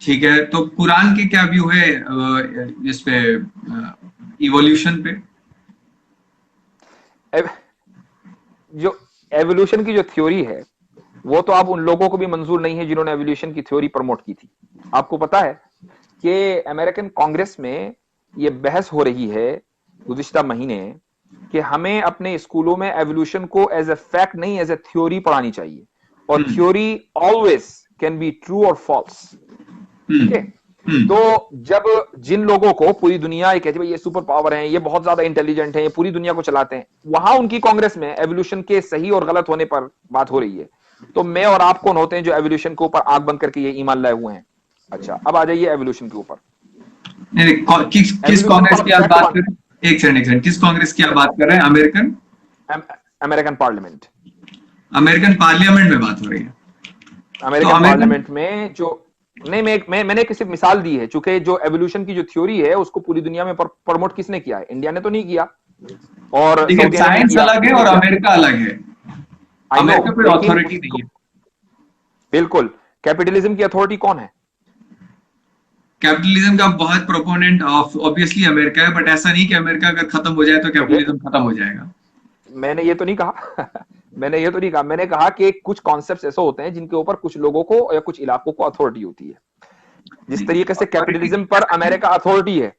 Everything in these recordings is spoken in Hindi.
ठीक है, तो कुरान के क्या व्यू है इस पे, इवोल्यूशन पे? एव- जो एवोल्यूशन की जो थ्योरी है, वो तो आप उन लोगों को भी मंजूर नहीं है जिन्होंने एवोल्यूशन की थ्योरी प्रमोट की थी। आपको पता है कि अमेरिकन कांग्रेस में ये बहस हो रही है गुज़िश्ता महीने कि हमें अपने स्कूलों में एवोल्यूशन को एज ए फैक्ट नहीं, एज ए थ्योरी पढ़ानी चाहिए, और hmm. Theory always can be true और फॉल्स। ठीक है। हम्म। हम्म। तो जब जिन लोगों को पूरी दुनिया ये कहती है भाई ये सुपर पावर है, ये बहुत ज्यादा इंटेलिजेंट है, ये पूरी दुनिया को चलाते हैं, वहां उनकी कांग्रेस में एवोल्यूशन के सही और गलत होने पर बात हो रही है, तो मैं और आप कौन होते हैं जो एवोल्यूशन के ऊपर आंख बंद करके ये ईमान लाए हुए हैं? अच्छा, अब आ जाइए एवोल्यूशन के ऊपर। नहीं नहीं, किस किस एवोल्यूशन को कांग्रेस हम की आप फैक्ट बात मान, कर रहे हैं? एक सेकंड, किस कांग्रेस की आप बात कर रहे हैं? American? American parliament, American parliament में बात हो रही है? तो अमेरिकन अमेरिकन, पार्लियामेंट में जो, नहीं मैंने किसी मिसाल दी है, चूंकि जो एवोल्यूशन की जो थ्योरी है उसको पूरी दुनिया में प्रमोट किसने किया है? इंडिया ने तो नहीं किया, और देखिए सऊदीया ने नहीं साइंस किया, अलग है किसने और किया? अमेरिका अलग है। आई नो, अमेरिका कोई लेकिन अथॉरिटी नहीं उसको, है। बिल्कुल, कैपिटलिज्म की अथॉरिटी कौन है? कैपिटलिज्म का बहुत प्रोपोनेंट ऑफ ऑब्वियसली अमेरिका है, बट ऐसा नहीं कि अमेरिका अगर खत्म हो जाए तो देखिए, कैपिटलिज्म खत्म हो जाएगा। मैंने ये तो नहीं कहा मैंने ये तो नहीं कहा, मैंने कहा कि कुछ कॉन्सेप्ट्स ऐसे होते हैं जिनके ऊपर कुछ लोगों को या कुछ इलाकों को अथॉरिटी होती है। जिस नहीं, तरीके से अथॉरिटी कैपिटलिज्म पर अमेरिका अथॉरिटी है,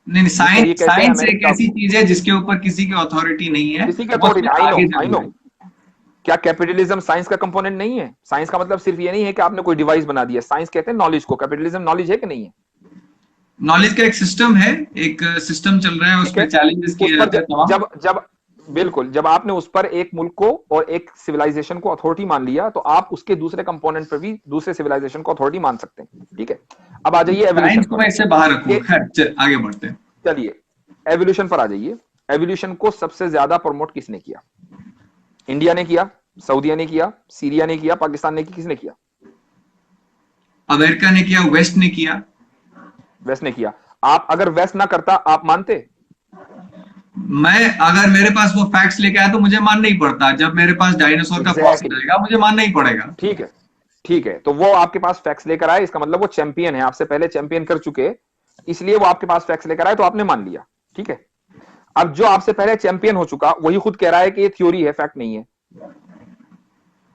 नहीं नहीं, जिस साइंस तरीके से साइंस एक अमेरिका ऐसी चीज है जिसके ऊपर किसी की अथॉरिटी नहीं है, किसी की वो अथॉरिटी, उसमें आई नो आगे आई जरूर नो, है। क्या कैपिटलिज्म साइंस का कंपोनेंट नहीं है? साइंस का मतलब सिर्फ ये नहीं है कि आपने कोई डिवाइस बना दिया, साइंस कहते हैं नॉलेज को, कैपिटलिज्म नॉलेज है कि नहीं है? नॉलेज का एक सिस्टम है, एक सिस्टम चल रहा है, उस ठीक पर है। चैलेंजेस उस किए पर जाते हैं तमाम। जब जब बिल्कुल, जब आपने उस पर एक मुल्क को और एक सिविलाइजेशन को अथॉरिटी मान लिया, तो आप उसके दूसरे कंपोनेंट पर भी दूसरे सिविलाइजेशन को अथॉरिटी मान सकते हैं। ठीक है। अब आ जाइए साइंस एवोल्यूशन को पर। मैं इससे बाहर रखूंगा, कि खैर आगे बढ़ते हैं। चलिए एवोल्यूशन पर आ जाइए। एवोल्यूशन को सबसे ज्यादा प्रमोट किसने किया? इंडिया ने किया, सऊदीया ने किया, सीरिया ने किया, पाकिस्तान ने किया, किसने किया? अमेरिका ने किया, वेस्ट ने किया। वेस्ट ने किया। आप अगर वेस्ट ना करता, आप मानते? मैं अगर मेरे पास वो फैक्ट्स लेके आया तो मुझे मानना ही पड़ता, जब मेरे पास डायनासोर का फॉसिल एग्जैक्टली, आएगा मुझे मानना ही पड़ेगा। ठीक है। ठीक है, तो वो आपके पास फैक्ट्स लेकर आए, इसका मतलब वो चैंपियन है, आपसे पहले चैंपियन कर चुके, इसलिए वो आपके पास फैक्ट्स लेकर आए तो आपने मान लिया। ठीक है। अब जो आपसे पहले चैंपियन हो चुका वही खुद कह रहा है कि ये थ्योरी है, फैक्ट नहीं है।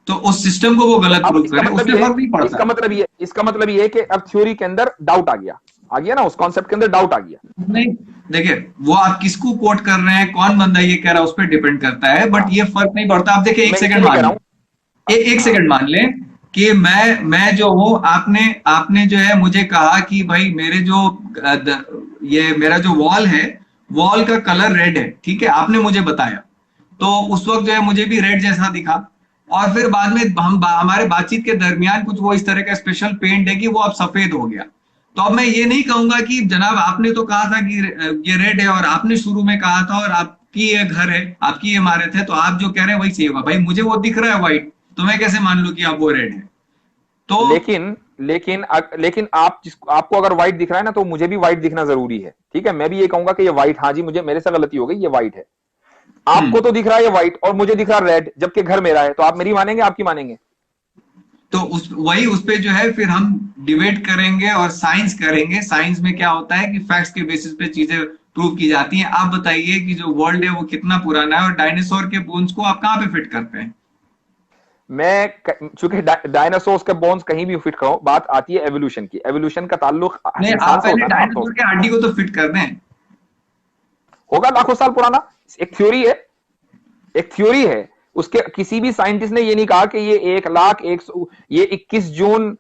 तो उस सिस्टम को वो गलत अब प्रूव करे, उससे फर्क नहीं पड़ता। इसका मतलब ये है कि अब थ्योरी के अंदर डाउट आ गया ना, उस कॉन्सेप्ट के अंदर डाउट आ गया। नहीं, देखिए वो आप किसको कोट कर रहे हैं, कौन बंदा ये कह रहा है, उस पर डिपेंड करता है, बट हाँ, ये फर्क नहीं पड़ता। आप देखिए, एक मैं सेकंड इसीलिए कह मान रहा लें, हूं। एक हाँ, सेकंड मान लें कि मैं जो हूं, आपने आपने जो है मुझे कहा कि भाई मेरे जो ये मेरा जो वॉल है, वॉल का कलर रेड है, ठीक है, आपने मुझे बताया, तो उस वक्त जो है मुझे भी रेड जैसा दिखा, और फिर बाद में हमारे बातचीत के दरमियान कुछ वो इस तरह का स्पेशल पेंट है कि वो अब सफेद हो गया। तो अब मैं ये नहीं कहूंगा कि जनाब आपने तो कहा था कि ये रेड है, और आपने शुरू में कहा था, और आपकी ये घर है, आपकी ये इमारत है, तो आप जो कह रहे हैं वही सही होगा। भाई मुझे वो दिख रहा है व्हाइट, तो मैं कैसे मान लूं कि आप वो रेड है? तो लेकिन आपको अगर व्हाइट दिख रहा है ना, तो मुझे भी व्हाइट दिखना जरूरी है। ठीक है, मैं भी ये कहूंगा कि ये व्हाइट, हाँ जी मुझे, मेरे से गलती हो गई, ये व्हाइट है। आपको हम्म, तो दिख रहा है ये व्हाइट और मुझे दिख रहा है रेड, जबकि घर मेरा है, तो आप मेरी मानेंगे, आपकी मानेंगे? तो उस पे जो है फिर हम डिबेट करेंगे और साइंस करेंगे। साइंस में क्या होता है कि फैक्ट्स के बेसिस पे चीजें प्रूव की जाती हैं। आप बताइए कि जो वर्ल्ड है वो कितना पुराना है, और डायनासोर के बोन्स को आप कहाँ पे फिट करते हैं? चूंकि डायनासोर्स के बोन्स कहीं भी फिट करो, बात आती है एवोल्यूशन की। एवोल्यूशन का ताल्लुक नहीं, इंसान आप से पहले होता है ना, आमतौर डायनासोर पर। के हड्डी को तो फिट कर दें। होगा लाखों साल पुराना, एक थ्योरी है, एक थ्योरी है। उसके किसी भी साइंटिस्ट ने ये नहीं कहा कि ये 1 लाख ये 21 जून,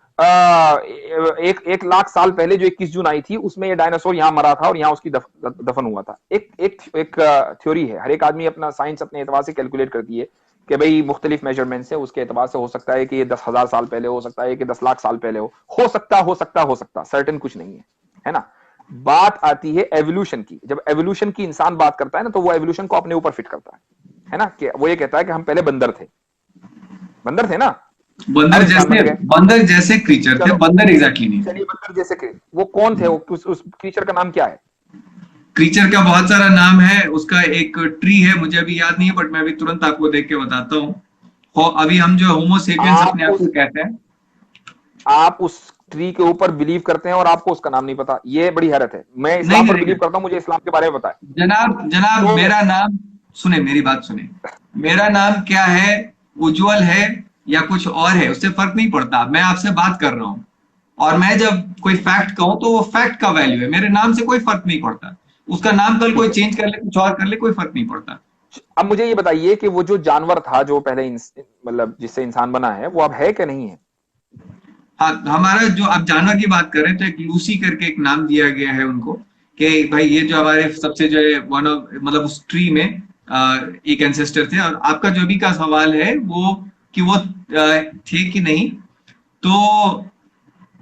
एक लाख साल पहले जो 21 जून आई थी उसमें ये डायनासोर यहां मरा था और यहां उसकी दफन हुआ था। एक थ्योरी है, हर एक आदमी अपना साइंस अपने एतबार से कैलकुलेट करती है कि भाई मुख्तलिफ मेजरमेंट से उसके एतबार से हो सकता है कि ये 10,000 साल पहले हो सकता है कि 10 लाख साल पहले हो सकता सर्टेन कुछ नहीं है ना। बात आती है एवोल्यूशन की। जब एवोल्यूशन की इंसान बात करता है ना, तो वो एवोल्यूशन को अपने ऊपर फिट करता है ना, कि वो ये कहता है कि हम पहले बंदर थे ना, अब इंसान बन गए। बंदर जैसे क्रीचर थे, चलो, बंदर एग्जैक्टली नहीं थे। चलिए बंदर जैसे वो कौन थे? वो उस क्रीचर का नाम क्या है? क्रीचर का बहुत सारा नाम है, उसका एक ट्री है, मुझे अभी याद नहीं है, बट मैं अभी तुरंत आपको देख के बताता हूँ। अभी हम जो होमो सेपियंस अपने आप आप को उस कहते हैं। आप उस ट्री के ऊपर बिलीव करते हैं और आपको उसका नाम नहीं पता, ये बड़ी हैरत है। मैं नहीं इस्लाम पर नहीं बिलीव नहीं, करता हूं, मुझे इस्लाम के बारे में पता है। जनाब जनाब तो मेरा नाम सुने, मेरी बात सुने। मेरा नाम क्या है, उज्जवल है या कुछ और है, उससे फर्क नहीं पड़ता। मैं आपसे बात कर रहा हूँ, और मैं जब कोई फैक्ट कहूं तो वो फैक्ट का वैल्यू है, मेरे नाम से कोई फर्क नहीं पड़ता। उसका नाम कल कोई ठीक है, चेंज कर ले, कुछ और कर ले, कोई फर्क नहीं पड़ता। अब मुझे ये बताइए कि वो जो जानवर था जो पहले मतलब जिससे इंसान बना है, वो अब है कि नहीं है? हाँ, हमारा जो आप जानवर की बात कर रहे हैं, तो एक लूसी करके एक नाम दिया गया है उनको, कि भाई ये जो हमारे सबसे जो है वन ऑफ, मतलब उस ट्री में एक एंसेस्टर थे। और आपका जो भी का सवाल है वो, कि वो थे कि नहीं, तो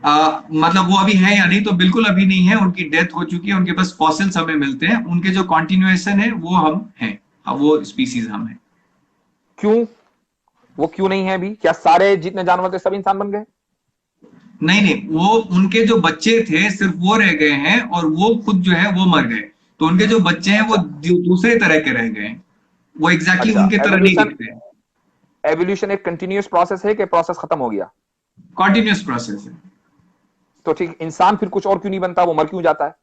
मतलब वो अभी है या नहीं, तो बिल्कुल अभी नहीं है, उनकी डेथ हो चुकी है। उनके पास फॉसिल्स हमें मिलते हैं, उनके जो कॉन्टिन्यूएशन है वो हम हैं। हाँ, वो स्पीसीज हम हैं। क्यों? वो क्यों नहीं है अभी? क्या सारे जितने जानवर थे सब इंसान बन गए? नहीं नहीं, वो उनके जो बच्चे थे सिर्फ वो रह गए हैं, और वो खुद जो है वो मर गए। तो उनके जो बच्चे हैं वो अच्छा, दूसरे तरह के रह गए हैं, वो एग्जैक्टली अच्छा। उनके तरह नहीं एवोल्यूशन, दिखते हैं। एवोल्यूशन एक कंटिन्यूअस प्रोसेस है कि प्रोसेस खत्म हो गया? कॉन्टिन्यूस प्रोसेस है। तो ठीक, इंसान फिर कुछ और क्यों नहीं बनता, वो मर क्यों जाता है?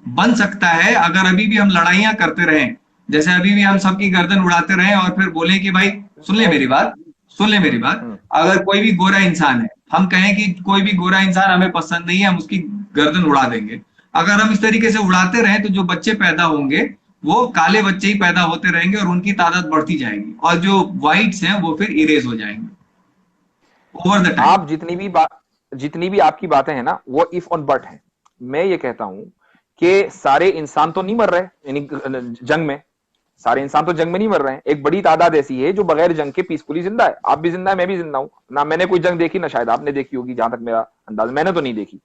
बन सकता है अगर अभी भी हम लड़ाइयां करते रहें, जैसे अभी भी हम सबकी गर्दन उड़ाते रहें और फिर बोले कि भाई सुन ले नहीं। मेरी बात, सुन ले मेरी बात। हम्म। अगर कोई भी गोरा इंसान है, हम कहें कि कोई भी गोरा इंसान हमें पसंद नहीं है, हम उसकी गर्दन उड़ा देंगे। अगर हम इस तरीके से उड़ाते रहें तो जो बच्चे पैदा होंगे वो काले बच्चे ही पैदा होते रहेंगे, और उनकी तादाद बढ़ती जाएगी, और जो व्हाइट्स हैं वो फिर इरेज हो जाएंगे ओवर द टाइम। आप जितनी भी आपकी बातें हैं ना, वो इफ और बट हैं। मैं ये कहता हूं कि सारे इंसान तो नहीं मर रहे, यानी जंग में सारे इंसान तो जंग में नहीं मर रहे हैं। एक बड़ी तादाद ऐसी है जो बगैर जंग के पीसफुली जिंदा है। आप भी जिंदा है, मैं भी जिंदा हूं ना। मैंने कोई जंग देखी ना शायद आपने देखी होगी, जहां तक मेरा अंदाज, मैंने तो नहीं देखी।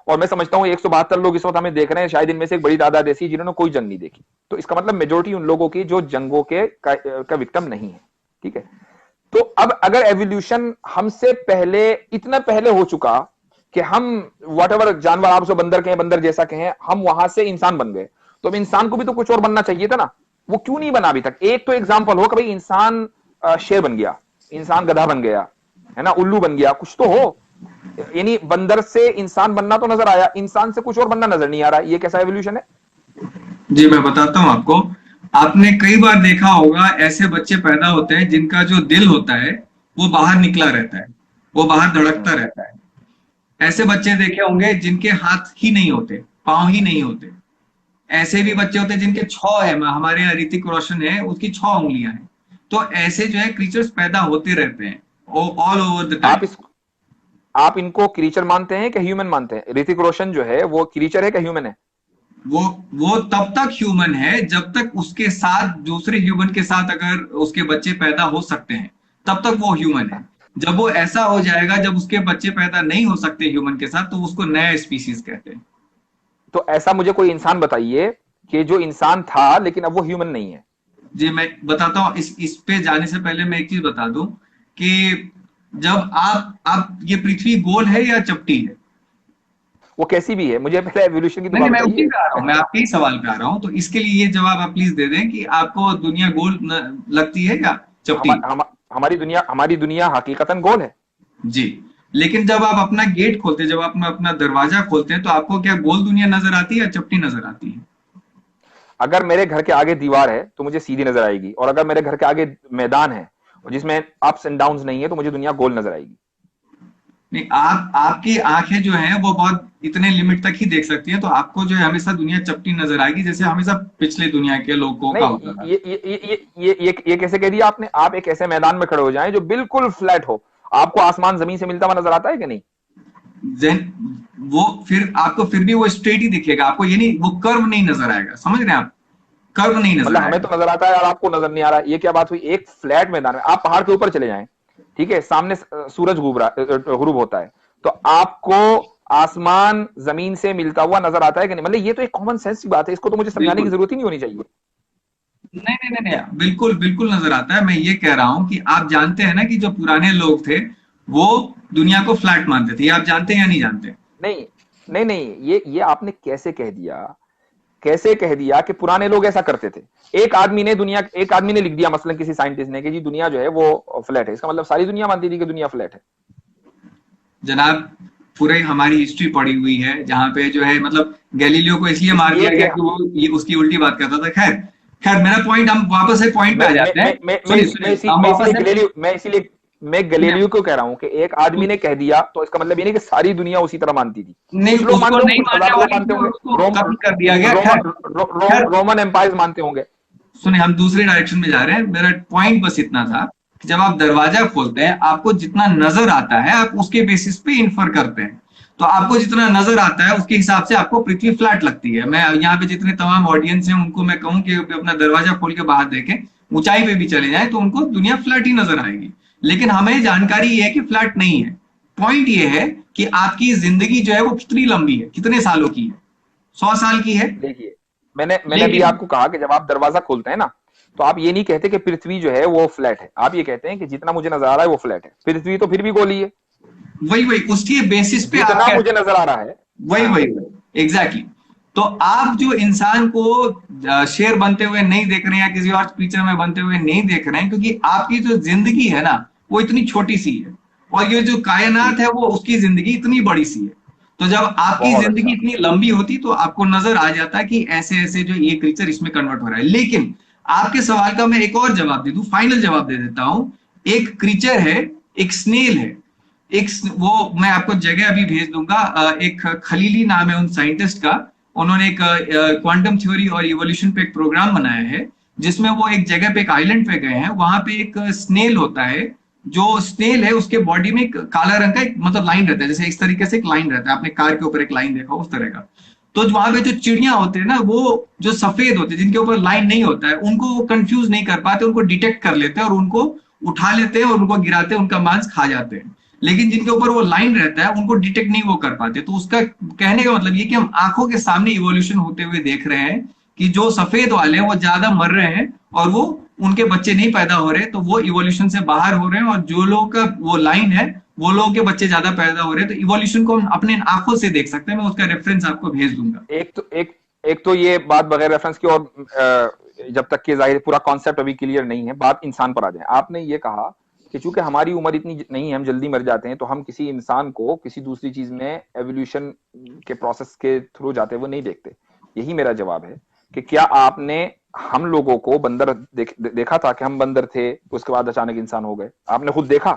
और मैं समझता हूँ 172 लोग इस वक्त हमें देख रहे हैं, शायद इनमें से एक बड़ी तादाद ऐसी है जिन्होंने कोई जंग नहीं देखी। तो इसका मतलब मेजोरिटी उन लोगों की जो जंगों के का विक्टिम नहीं है। ठीक है। तो अब अगर एवोल्यूशन हमसे पहले, इतना पहले हो चुका कि हम वट एवर जानवर, आप उसको बंदर कहें, बंदर जैसा कहें, हम वहां से इंसान बन गए, तो अब इंसान को भी तो कुछ और बनना चाहिए था ना। वो क्यों नहीं बना अभी तक? एक तो एग्जाम्पल हो कि भाई इंसान शेर बन गया, इंसान गधा बन गया, है ना, उल्लू बन गया, कुछ तो हो। यानी बंदर से इंसान बनना तो नजर आया, इंसान से कुछ और बनना नजर नहीं आ रहा। ये कैसा एवोल्यूशन है? जी मैं बताता हूँ आपको। आपने कई बार देखा होगा, ऐसे बच्चे पैदा होते हैं जिनका जो दिल होता है वो बाहर निकला रहता है, वो बाहर धड़कता रहता है। ऐसे बच्चे देखे होंगे जिनके हाथ ही नहीं होते, पांव ही नहीं होते। ऐसे भी बच्चे होते हैं जिनके छह है, हमारे यहाँ ऋतिक रोशन है, उसकी 6 उंगलियां हैं। तो ऐसे जो है क्रीचर्स पैदा होते रहते हैं ऑल ओवर द आप टाइम। इस आप इनको क्रीचर मानते हैं कि ह्यूमन मानते हैं? ऋतिक रोशन जो है वो क्रीचर है कि ह्यूमन है? वो वो तब तक ह्यूमन है जब तक उसके साथ, दूसरे ह्यूमन के साथ अगर उसके बच्चे पैदा हो सकते हैं, तब तक वो ह्यूमन है। जब वो ऐसा हो जाएगा जब उसके बच्चे पैदा नहीं हो सकते ह्यूमन के साथ, तो उसको नया स्पीसीज कहते हैं। तो ऐसा मुझे कोई इंसान बताइए कि जो इंसान था लेकिन अब वो ह्यूमन नहीं है। जी मैं बताता हूँ। इस पे जाने से पहले मैं एक चीज बता दूं कि जब आप ये पृथ्वी गोल है या चपटी है? वो कैसी भी है, मुझे पहले एवोल्यूशन की तो नहीं बात नहीं, मैं उसी बताइए। पे आ रहा हूँ, मैं आपके ही सवाल पे आ रहा हूँ। तो इसके लिए ये जवाब आप प्लीज दे दें कि आपको दुनिया गोल लगती है या चपटी? हमारी दुनिया हकीकतन गोल है। जी। लेकिन जब आप अपना गेट खोलते हैं, जब आप अपना दरवाजा खोलते हैं, तो आपको क्या गोल दुनिया नजर आती है या चपटी नजर आती है? अगर मेरे घर के आगे दीवार है तो मुझे सीधी नजर आएगी, और अगर मेरे घर के आगे मैदान है और जिसमें अप्स एंड डाउन्स नहीं है तो मुझे दुनिया गोल नजर आएगी। नहीं, आपकी आंखें जो हैं वो बहुत इतने लिमिट तक ही देख सकती हैं, तो आपको जो है हमेशा दुनिया चपटी नजर आएगी, जैसे हमेशा पिछले दुनिया के लोगों का नहीं, होता था। ये कैसे कह दिया आपने? आप एक ऐसे मैदान में खड़े हो जाएं जो बिल्कुल फ्लैट हो, आपको आसमान जमीन से मिलता हुआ नजर आता है कि नहीं? देन वो फिर आपको फिर भी वो स्ट्रेट ही दिखेगा, आपको ये नहीं, वो कर्व नहीं नजर आएगा। समझ रहे हैं आप? कर्व नहीं नजर मतलब हमें आएगा। तो नजर आता है और आपको नजर नहीं आ रहा, ये क्या बात हुई? एक फ्लैट मैदान में आप पहाड़ के ऊपर चले जाएं, ठीक है, सामने सूरज गुरूब होता है, तो आपको आसमान जमीन से मिलता हुआ नजर आता है कि नहीं? मतलब ये तो एक कॉमन सेंस की बात है, इसको तो मुझे समझाने की बिल्कुल। जरूरत ही नहीं होनी चाहिए। नहीं नहीं नहीं नहीं, बिल्कुल बिल्कुल नजर आता है। मैं ये कह रहा हूं कि आप जानते हैं ना कि जो पुराने लोग थे वो दुनिया को फ्लैट मानते थे। ये आप जानते हैं या नहीं जानते? नहीं, नहीं, नहीं, ये आपने कैसे कह दिया? कैसे कह दिया कि पुराने लोग ऐसा करते थे? एक आदमी ने लिख दिया, मसलन किसी साइंटिस्ट ने, कि जी दुनिया जो है वो फ्लैट है, इसका मतलब सारी दुनिया मानती थी कि दुनिया फ्लैट है? जनाब, पूरे हमारी हिस्ट्री पड़ी हुई है, जहाँ पे जो है मतलब गैलीलियो को इसलिए मार दिया एक गया कि वो ये उसकी उल्टी बात करता था। खैर खैर, मेरा पॉइंट, हम वापस से पॉइंट पे मैं आ मैं जाते हैं। मैं मैं मैं सुनिए इस- सुनिए, हम मैं वापस इसीलिए से गैलीलियो मैं इसीलिए मैं सुनिए, गैलीलियो को कह रहा हूं कि एक आदमी ने कह दिया तो इसका मतलब ये नहीं कि सारी दुनिया उसी तरह मानती थी। नहीं, कुछ लोग उसको मानते होंगे, नहीं कुछ मानने हजार लोग वाली मानते थी और होंगे। उसको कत्ल कर दिया गया। खैर खैर, रोमन एम्पायर मानते होंगे। सुनिए, हम दूसरे डायरेक्शन में जा रहे हैं। मेरा पॉइंट बस इतना था कि जब आप दरवाजा खोलते हैं, आपको जितना नजर आता है आप उसके बेसिस पे इंफर करते हैं। तो आपको जितना नजर आता है उसके हिसाब से आपको पृथ्वी फ्लैट लगती है। मैं यहाँ पे जितने तमाम ऑडियंस हैं उनको मैं कहूँ कि अपना दरवाजा खोल के बाहर देखें, ऊंचाई पे भी चले जाएं, तो उनको दुनिया फ्लैट ही नजर आएगी। लेकिन हमें जानकारी ये है कि फ्लैट नहीं है। पॉइंट ये है कि आपकी जिंदगी जो है वो कितनी लंबी है, कितने सालों की है। 100 साल की है। देखिए, मैंने अभी लेकिन आपको कहा कि जब आप दरवाजा खोलते हैं ना, तो आप ये नहीं कहते कि पृथ्वी जो है वो फ्लैट है। आप ये कहते हैं कि जितना मुझे नजर आ रहा है वो फ्लैट है। पृथ्वी तो फिर भी गोली है, वही वही उसकी बेसिस पे आप जितना कहते मुझे हैं। नजर आ रहा है। वही हाँ। वही वही एग्जैक्टली। तो आप जो इंसान को शेर बनते हुए नहीं देख रहे हैं या किसी और क्रीचर में बनते हुए नहीं देख रहे हैं, क्योंकि आपकी जो जिंदगी है ना वो इतनी छोटी सी है, और ये जो जी, कायनात है वो उसकी जिंदगी इतनी बड़ी सी है। तो जब आपकी बहुत जिंदगी अच्छा। इतनी लंबी होती तो आपको नजर आ जाता है कि ऐसे ऐसे जो ये क्रीचर इसमें कन्वर्ट हो रहा है। लेकिन आपके सवाल का मैं एक और जवाब दे दूं, फाइनल जवाब दे देता हूं। एक क्रीचर है, एक स्नेल है, एक वो मैं आपको जगह अभी भेज दूंगा। एक खलीली नाम है उन साइंटिस्ट का। उन्होंने एक क्वांटम थ्योरी और इवोल्यूशन पे एक प्रोग्राम बनाया है, जिसमें वो एक जगह पे, एक आइलैंड पे गए हैं। वहां पे एक स्नेल होता है। जो स्नेल है उसके बॉडी में एक काला रंग का एक मतलब लाइन रहता है, जैसे इस तरीके से एक लाइन रहता है, आपने कार के ऊपर एक लाइन देखा उस तरह का। तो वहां पे जो चिड़िया होते हैं ना, वो जो सफेद होते हैं जिनके ऊपर लाइन नहीं होता है, उनको वो कंफ्यूज नहीं कर पाते, उनको डिटेक्ट कर लेते हैं और उनको उठा लेते हैं और उनको गिराते हैं, उनका मांस खा जाते हैं। लेकिन जिनके ऊपर वो लाइन रहता है उनको डिटेक्ट नहीं वो कर पाते। तो उसका कहने का मतलब ये कि हम आंखों के सामने इवोल्यूशन होते हुए देख रहे हैं कि जो सफेद वाले हैं वो ज्यादा मर रहे हैं और वो उनके बच्चे नहीं पैदा हो रहे, तो वो इवोल्यूशन से बाहर हो रहे हैं। और जो लोगों का वो लाइन है वो लोगों के बच्चे ज्यादा पैदा हो रहे हैं। तो इवोल्यूशन को हम अपने आंखों से देख सकते हैं। मैं उसका रेफरेंस आपको भेज दूंगा। एक तो ये बात बगैर रेफरेंस की, और जब तक कि जाहिर पूरा कॉन्सेप्ट अभी क्लियर नहीं है, बात इंसान पर आ जाए। आपने ये कहा कि चूंकि हमारी उम्र इतनी नहीं है, हम जल्दी मर जाते हैं, तो हम किसी इंसान को किसी दूसरी चीज में एवोल्यूशन के प्रोसेस के थ्रू जाते हुए नहीं देखते। यही मेरा जवाब है कि क्या आपने हम लोगों को बंदर देखा था कि हम बंदर थे, उसके बाद अचानक इंसान हो गए? आपने खुद देखा?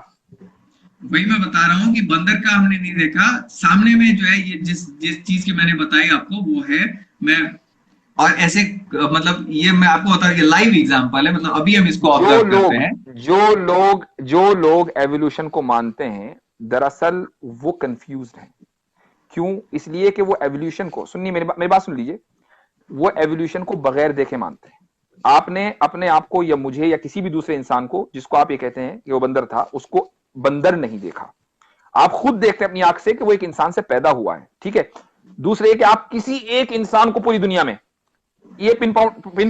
वही मैं बता रहा हूँ कि बंदर का हमने नहीं देखा। सामने में जो है ये जिस जिस चीज की मैंने बताई आपको वो है। मैं और ऐसे मतलब ये मैं आपको बता, ये लाइव एग्जांपल है, मतलब अभी हम इसको जो ऑब्जर्व करते लोग हैं। जो लोग एवोल्यूशन को मानते हैं, दरअसल वो कंफ्यूज्ड हैं। क्यों? इसलिए कि वो एवोल्यूशन को, सुनिए मेरी बात सुन लीजिए, वो एवोल्यूशन को बगैर देखे मानते हैं। आपने अपने आप को या मुझे या किसी भी दूसरे इंसान को जिसको आप ये कहते हैं कि वो बंदर था, उसको बंदर नहीं देखा। आप खुद देखते हैं अपनी आंख से कि वो एक इंसान से पैदा हुआ है, ठीक है। दूसरे कि आप किसी एक इंसान को पूरी दुनिया में ये पिन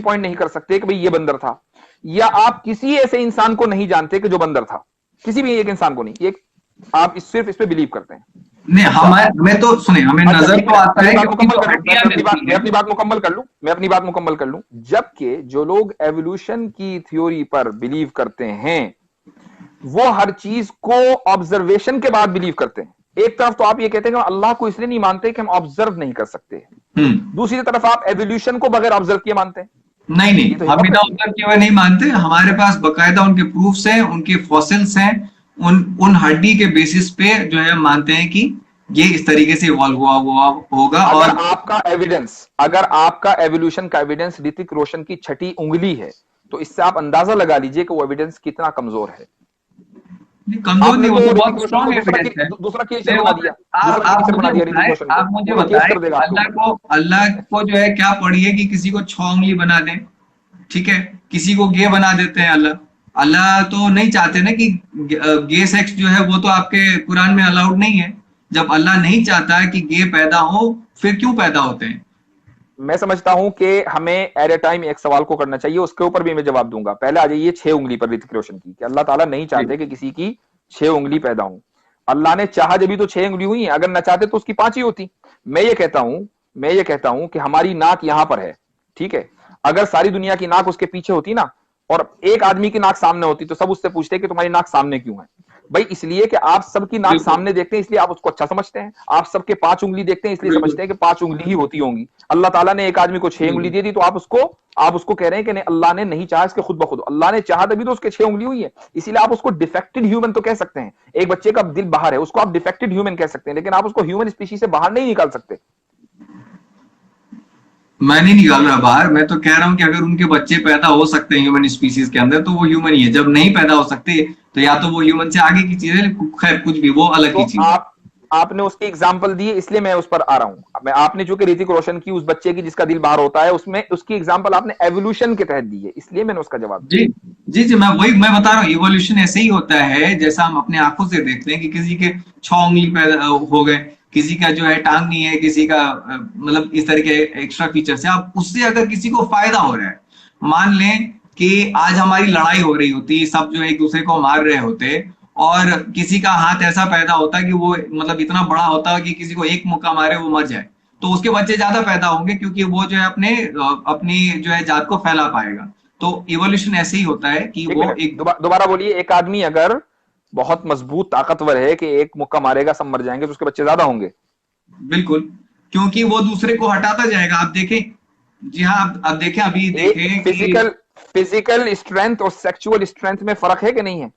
पॉइंट नहीं कर सकते कि भाई ये बंदर था, या आप किसी ऐसे इंसान को नहीं जानते कि जो बंदर था। किसी भी एक इंसान को नहीं, ये आप सिर्फ इस पे बिलीव करते हैं। नहीं, हमें तो सुने, हमें अच्छा नजर ठीक तो है, आता है अपनी बात क्योंकि मुकम्मल जो कर लूं, हड्डियां मिलती मैं हैं। अपनी बात मुकम्मल कर लूं, जबकि जो लोग एवोल्यूशन की थ्योरी पर बिलीव करते हैं, वो हर चीज को ऑब्जर्वेशन के बाद बिलीव करते हैं। एक तरफ तो आप ये कहते हैं कि अल्लाह को इसलिए नहीं मानते कि हम ऑब्जर्व नहीं कर सकते, हम्म। दूसरी तरफ आप एवोल्यूशन को बगैर ऑब्जर्व किए मानते हैं। नहीं नहीं, ये तो हम बिना हिपोक्रेसी है। ऑब्जर्व किए हुए नहीं मानते। हमारे पास बकायदा उनके प्रूफ्स हैं, उनके फॉसिल्स हैं। उन उन हड्डी के बेसिस पे जो है हम मानते हैं कि ये इस तरीके से इवॉल्व हुआ होगा। और अगर आपका एवोल्यूशन का एविडेंस ऋतिक रोशन की छठी उंगली है, तो इससे आप अंदाजा लगा लीजिए कि वो एविडेंस कितना कमजोर है। कमजोर नहीं, आपने वो तो तो ऋतिक बहुत रोशन को स्ट्रॉन्ग एविडेंस है। दूसरा केसर नहीं, बना दिया, आप मुझे ऋतिक बताएं, रोशन को। आप मुझे वो तो केस बताएं कर कि देगा आपके ऊपर। अल्लाह को जो है क्या पड़ी है कि किसी को 6 उंगली बना दे। ठीक है, किसी को गे बना देते हैं अल्लाह। अल्लाह तो नहीं चाहते ना कि गे सेक्स जो है वो तो आपके कुरान में अलाउड नहीं है। जब अल्लाह नहीं चाहता है कि गे पैदा हो, फिर क्यों पैदा होते हैं? मैं समझता हूं कि हमें एट ए टाइम एक सवाल को करना चाहिए, उसके ऊपर भी मैं जवाब दूंगा। पहले आ जाइए 6 उंगली पर ऋतिक रोशन की, कि अल्लाह ताला नहीं जी। चाहते कि किसी की 6 उंगली पैदा हो। अल्लाह ने चाहा जब भी तो 6 उंगली हुई है, अगर न चाहते तो उसकी 5 ही होती। मैं ये कहता हूं कि हमारी नाक यहां पर है, ठीक है। अगर सारी दुनिया की नाक उसके पीछे होती ना, और एक आदमी की नाक सामने होती, तो सब उससे पूछते कि तुम्हारी नाक सामने क्यों है। भाई इसलिए कि आप सबकी नाक बिल्कुल। सामने देखते हैं इसलिए आप उसको अच्छा समझते हैं, आप सबके 5 उंगली देखते हैं इसलिए बिल्कुल। समझते हैं कि 5 उंगली ही होती होंगी। अल्लाह ताला ने एक आदमी को 6 उंगली बिल्कुल। दे दी, तो आप उसको कह रहे हैं कि नहीं अल्लाह ने नहीं चाहा इसके खुद ब खुद, अल्लाह ने चाहा तभी तो उसके 6 उंगली हुई है। इसीलिए आप उसको डिफेक्टेड ह्यूमन तो कह सकते हैं। एक बच्चे का दिल बाहर है उसको आप डिफेक्टेड ह्यूमन कह सकते हैं, लेकिन आप उसको ह्यूमन स्पीशीज से बाहर नहीं निकाल सकते। मैं नहीं निकाल रहा बाहर, मैं तो कह रहा हूं कि अगर उनके बच्चे पैदा हो सकते हैं ह्यूमन स्पीसीज के अंदर तो वो ह्यूमन ही है, जब नहीं पैदा हो सकते तो या तो वो ह्यूमन से आगे की चीज है, खैर कुछ भी, वो अलग तो की चीज है। आपने उसके एग्जाम्पल दिए इसलिए मैं उस पर आ रहा हूं। मैं आपने जो कि ऋतिक रोशन की उस बच्चे की जिसका दिल बाहर होता है उसमें उसकी एग्जाम्पल आपने एवोल्यूशन के तहत दी है, इसलिए मैंने उसका जवाब जी। दिया। जी जी, मैं बता रहा हूँ, इवोल्यूशन ऐसे ही होता है जैसा हम अपने आंखों से देखते हैं कि किसी के 6 उंगली पैदा हो गए, किसी का जो है टांग नहीं है, किसी का मतलब इस तरह के एक्स्ट्रा फीचर्स है। अब उससे अगर किसी को फायदा हो रहा है, मान लें कि आज हमारी लड़ाई हो रही होती, सब जो एक दूसरे को मार रहे होते, और किसी का हाथ ऐसा पैदा होता कि वो मतलब इतना बड़ा होता कि किसी को एक मुक्का मारे वो मर जाए, तो उसके बच्चे ज्यादा पैदा होंगे क्योंकि वो जो है अपनी जो है जात को फैला पाएगा। तो इवोल्यूशन ऐसे ही होता है कि एक वो मिनट, एक। दोबारा बोलिए। एक आदमी अगर बहुत मजबूत ताकतवर है कि एक मुक्का मारेगा सब मर जाएंगे, तो उसके बच्चे ज्यादा होंगे। बिल्कुल, क्योंकि वो दूसरे को हटाता जाएगा। आप देखें, जी हाँ, आप देखें, अभी देखें कि फिजिकल फिजिकल स्ट्रेंथ और सेक्सुअल स्ट्रेंथ में फर्क है कि नहीं है?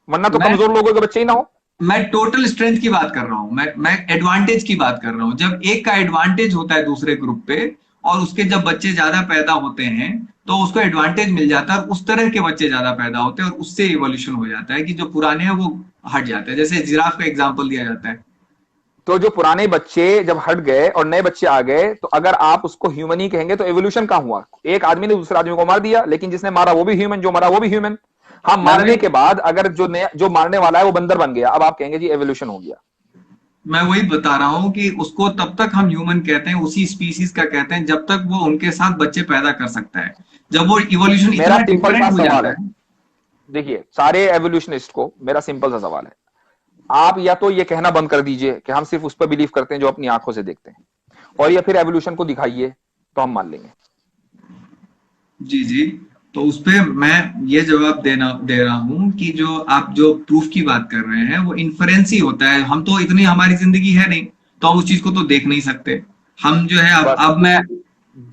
वरना तो मैं कमजोर लोगों के बच्चे ही ना हो। मैं टोटल स्ट्रेंथ की बात कर रहा हूं, मैं एडवांटेज की बात कर रहा हूं। जब एक का एडवांटेज होता है दूसरे ग्रुप पे, और उसके जब बच्चे ज्यादा पैदा होते हैं तो उसको एडवांटेज मिल जाता है, और उस तरह के बच्चे ज्यादा पैदा होते हैं, और उससे इवोल्यूशन हो जाता है कि जो पुराने हैं वो हट जाते हैं। जैसे जिराफ का एग्जाम्पल दिया जाता है। तो जो पुराने बच्चे जब हट गए और नए बच्चे आ गए, तो अगर आप उसको ह्यूमन ही कहेंगे तो एवोल्यूशन कहां हुआ? एक आदमी ने दूसरे आदमी को मार दिया, लेकिन जिसने मारा वो भी ह्यूमन, जो मरा वो भी ह्यूमन। हाँ, मैं मारने वही के बाद अगर जो मारने वाला है वो बंदर बन गया, अब आप कहेंगे जी एवोल्यूशन हो गया। मैं वही बता रहा हूं कि उसको तब तक हम ह्यूमन कहते हैं, उसी स्पीसीज का कहते हैं जब तक वो उनके साथ बच्चे पैदा कर सकता है। जब वो इवोल्यूशन मेरा इतना सिंपल सा डिफरेंट हो सवाल जाता है, है। देखिए सारे एवोल्यूशनिस्ट को मेरा सिंपल सा सवाल है। आप या तो ये कहना बंद कर दीजिए कि हम सिर्फ उस पर बिलीव करते हैं जो अपनी आंखों से देखते हैं, और या फिर एवोल्यूशन को दिखाइए तो हम मान लेंगे। जी जी, तो उस पे मैं ये जवाब दे रहा हूं कि जो आप जो प्रूफ की बात कर रहे हैं वो इन्फरेंस ही होता है। हम तो इतनी हमारी जिंदगी है नहीं, तो हम उस चीज को तो देख नहीं सकते। हम जो है बस, अब मैं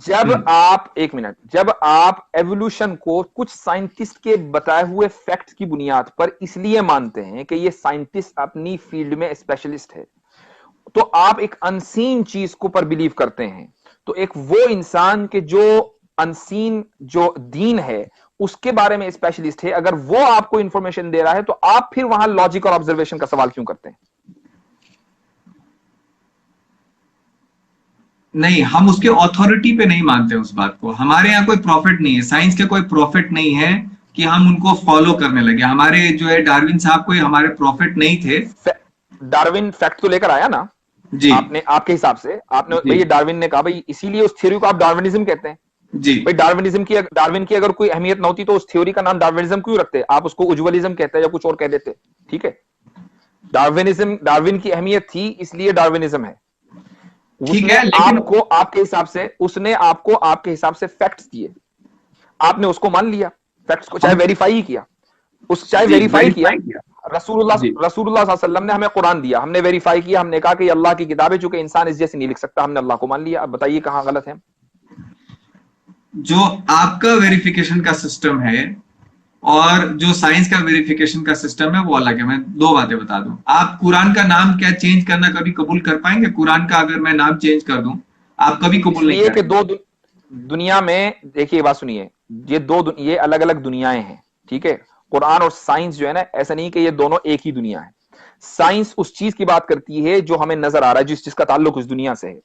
जब आप एक मिनट, जब आप एवोल्यूशन को कुछ साइंटिस्ट के बताए हुए फैक्ट्स की बुनियाद पर इसलिए मानते हैं कि ये साइंटिस्ट अपनी फील्ड में स्पेशलिस्ट है, तो आप एक अनसीन चीज को पर बिलीव करते हैं। तो एक वो इंसान के जो अनसीन जो दीन है उसके बारे में स्पेशलिस्ट है, अगर वो आपको इंफॉर्मेशन दे रहा है तो आप फिर वहां लॉजिक और ऑब्जर्वेशन का सवाल क्यों करते हैं? नहीं, हम उसके ऑथोरिटी पे नहीं मानते उस बात को। हमारे यहाँ कोई प्रॉफिट नहीं है, साइंस के कोई प्रॉफिट नहीं है कि हम उनको फॉलो करने लगे। हमारे जो है डार्विन साहब कोई हमारे प्रॉफिट नहीं थे। डार्विन फैक्ट तो लेकर आया ना जी आपने, आपके हिसाब से आपने जी भाई ये डार्विन ने कहा, भाई इसीलिए उस थ्योरी को आप डार्विनिज्म कहते हैं। जी। भाई डार्विन की अगर कोई अहमियत ना होती तो उस थ्योरी का नाम डार्विनिज्म क्यों रखते? आप उसको उज्ज्वलिज्म कहते हैं या कुछ और कह देते। ठीक है, डार्विन की अहमियत थी इसलिए डार्विनिज्म है। ठीक है, लेकिन उसने आपको आपके हिसाब से फैक्ट्स दिए, आपने उसको मान लिया, फैक्ट्स को चाहे हम वेरीफाई ही किया, चाहे जी वेरीफाई किया। वेरीफाई किया। रसूलुल्लाह जी, रसूलुल्लाह सल्लल्लाहु अलैहि वसल्लम ने हमें कुरान दिया, हमने वेरीफाई किया, हमने कहा कि ये अल्लाह की किताब है, चूंकि इंसान इस जैसे नहीं लिख सकता, हमने अल्लाह को मान लिया। अब बताइए कहां गलत है? जो आपका वेरिफिकेशन का सिस्टम है और जो साइंस का वेरिफिकेशन का सिस्टम है वो अलग है। मैं दो बातें बता दूं, आप कुरान का नाम क्या चेंज करना कभी कबूल कर पाएंगे? कुरान का अगर मैं नाम चेंज कर दूं, आप कभी कबूल नहीं इसलिए कि करेंगे। दुनिया में देखिए, बात सुनिए, ये अलग अलग दुनियाएं हैं। ठीक है, कुरान और साइंस जो है ना, ऐसा नहीं कि ये दोनों एक ही दुनिया है। साइंस उस चीज की बात करती है जो हमें नजर आ रहा है, जिसका ताल्लुक उस दुनिया से है।